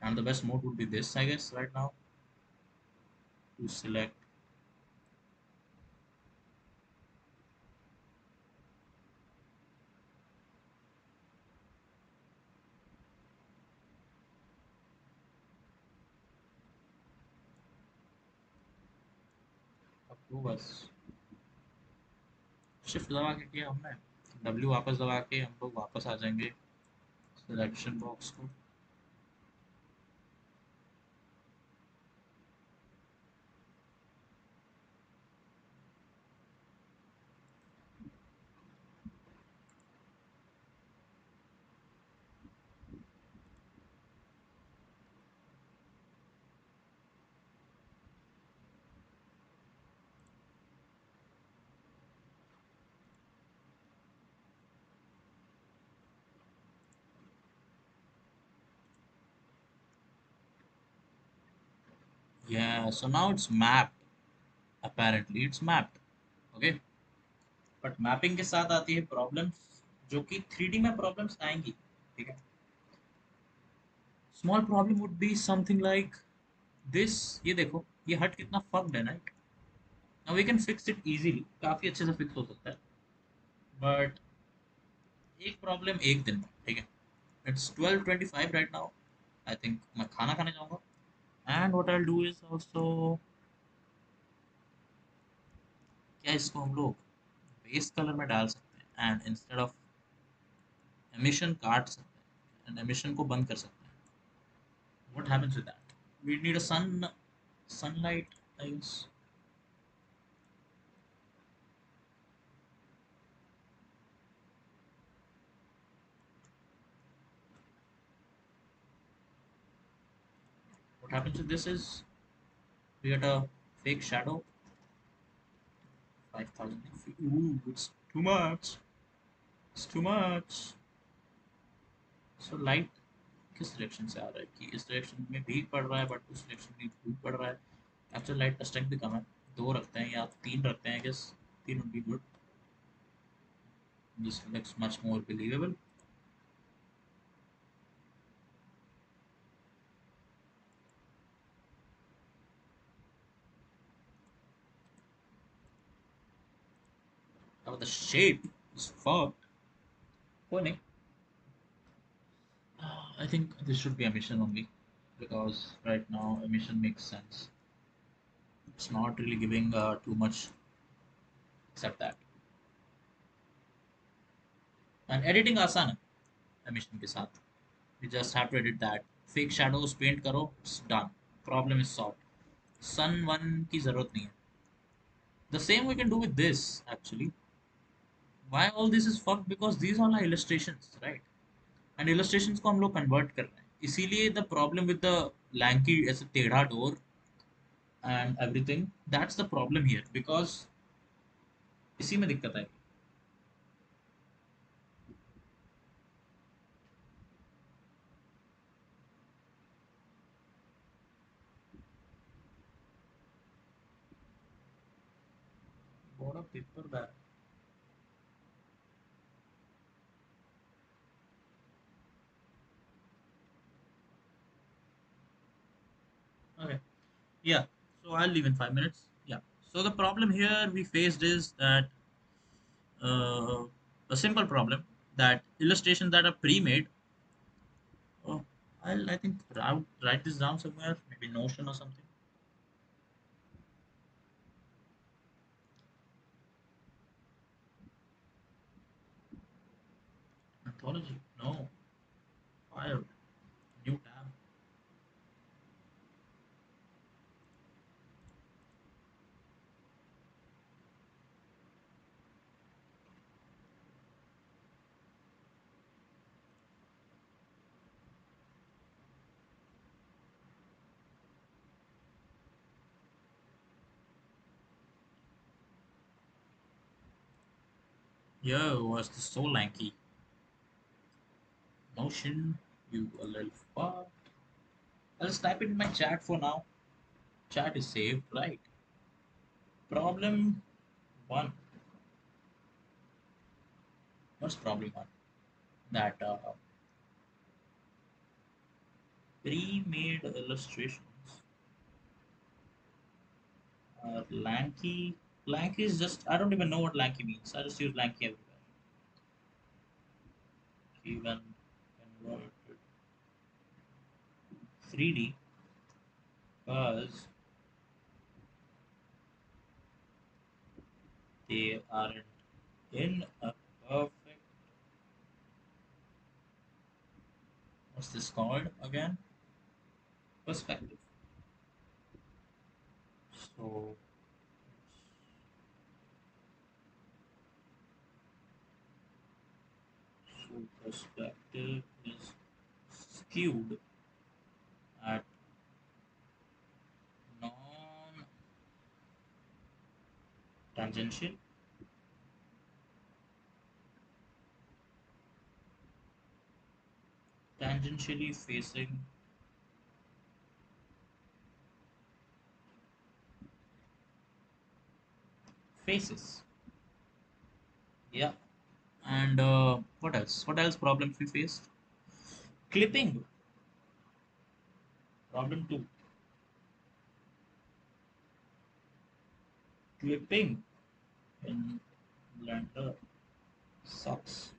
and the best mode would be this I guess right now, to select अपू बस। शिफ्ट दबा के किया हमने, डब्ल्यू वापस दबा के हम लोग वापस आ जाएंगे सिलेक्शन बॉक्स को। Yeah, so now it's mapped. Apparently, it's mapped. Okay. But mapping के साथ आती है प्रॉब्लम्स, जो कि 3D में प्रॉब्लम्स आएंगी। ठीक है, small problem would be something like this. ये देखो, ये हट कितना फक्ड है, right? Now we can fix it easily, काफी अच्छे से फिक्स हो सकता है। बट एक प्रॉब्लम एक दिन में, ठीक है। It's 12:25 right now. I think मैं खाना खाने जाऊंगा। And what I do is also, क्या इसको हम लोग बेस कलर में डाल सकते हैं एंड इंस्टेड ऑफ एमिशन काट सकते हैं एंड एमिशन को बंद कर सकते हैं। What happens with that? We need a sunlight, I guess. What happens with this is we get a fake shadow, 5,000. Ooh, it's too much. It's too much. So light किस direction से आ रहा है कि इस डायरेक्शन में भीग पड़ रहा है, बट उस डायरेक्शन में धूप पड़ रहा है। एक्चुअल लाइट का स्ट्रेंथ भी कम है, दो रखते हैं या तीन रखते हैं, गेस तीन would be good. This looks much more believable. Now the shape is fucked. कोई नहीं, I think this should be emission only, because right now emission makes sense. It's not really giving too much except that. And editing आसान है emission के साथ. We just have to edit that. Fake shadows paint करो, it's done. Problem is solved. Sun 1 की जरूरत नहीं है. The same we can do with this actually. Why all this is fucked? Because these all are illustrations, right? And illustrations को हम लोग convert कर रहे हैं. इसीलिए the problem with the lanky ऐसे टेढ़ा door and everything, that's the problem here, because इसी में दिक्कत है. बड़ा paper bag. Okay. Yeah. So I'll leave in 5 minutes. Yeah. So the problem here we faced is that uh, a simple problem, that illustrations that are pre-made. Oh, I think I'll write this down somewhere, maybe Notion or something. Anthology. No. Fire. New tab. Yo, was this so lanky? Notion. You a little fuck. I'll just type it in my chat for now. Chat is saved, right? Problem one. What's problem one? That pre-made illustrations lanky. Lanky is just, I don't even know what lanky means. I just use lanky everywhere. Even converted 3D, because they aren't in a perfect, what's this called again? Perspective. So, so perspective is skewed at non tangential. Tangentially facing faces. Yeah. And what else? What else problems we faced? Clipping. Problem two. Clipping in Blender sucks.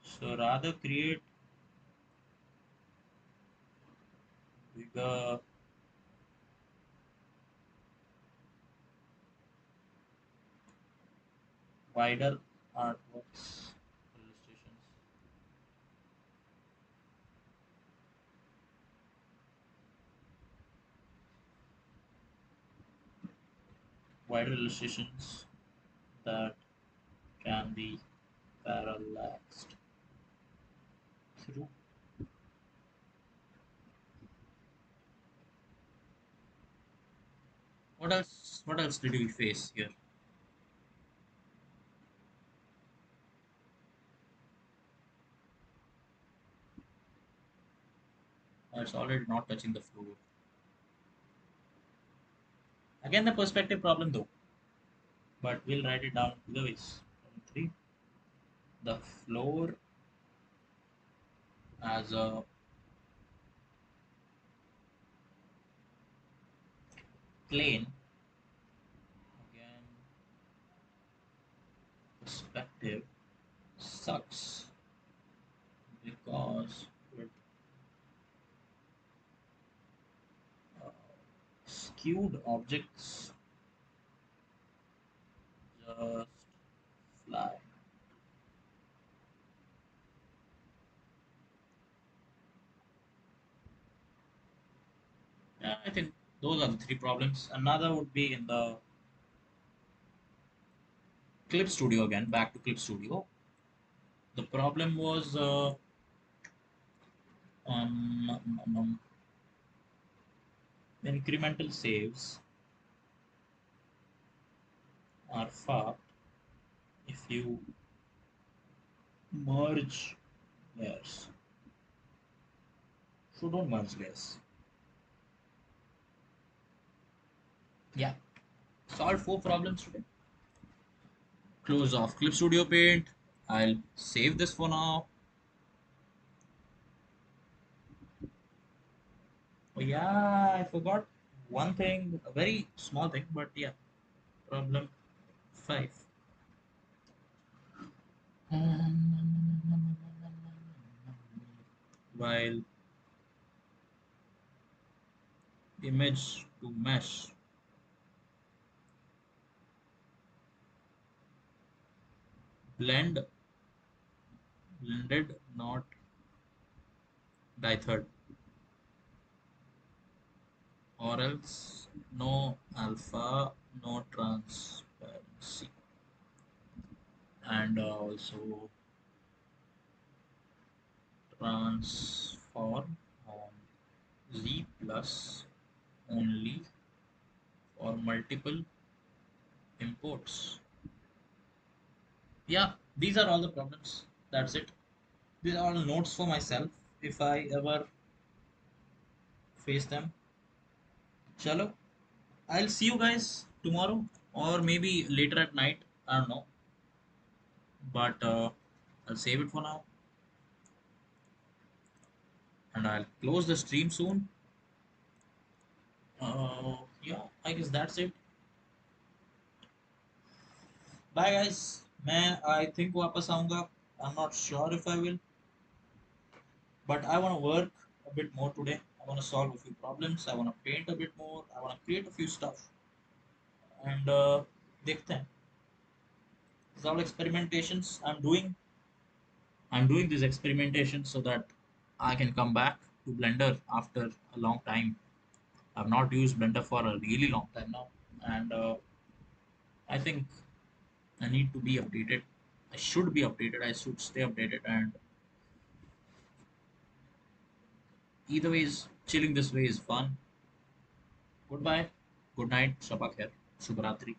So rather create bigger, wider artworks, illustrations, wider illustrations that can be parallaxed through. What else? What else did we face here? It's already not touching the floor. Again, the perspective problem though, but we'll write it down either ways. Three. The floor as a plane. Again, perspective sucks because it uh, skewed objects just fly. Yeah, I think those are the three problems. Another would be in the Clip Studio again, back to Clip Studio. The problem was incremental saves are fucked if you merge layers. So don't merge layers. Yeah, solved four problems today. Close off Clip Studio Paint. I'll save this for now. Oh yeah, I forgot one thing, a very small thing, but yeah. Problem five. While image to mesh, blend blended, not dithered, or else no alpha, no transparency, and also transform on Z plus only for multiple imports. Yeah, these are all the problems. That's it. These are all notes for myself if I ever face them. Chalo, I'll see you guys tomorrow or maybe later at night. I don't know, but I'll save it for now and I'll close the stream soon. Yeah, I guess that's it. Bye guys. मैं I think वापस आऊंगा. I'm not sure if I will, but I want to work a bit more today. I want to solve a few problems. I want to paint a bit more. I want to create a few stuff and देखते हैं. These are all experimentations I'm doing these experimentations so that I can come back to Blender after a long time. I've not used Blender for a really long time now, and I think I need to be updated. I should be updated. I should stay updated, and either ways, chilling this way is fun. Goodbye, good night, Sabak here, Subratri.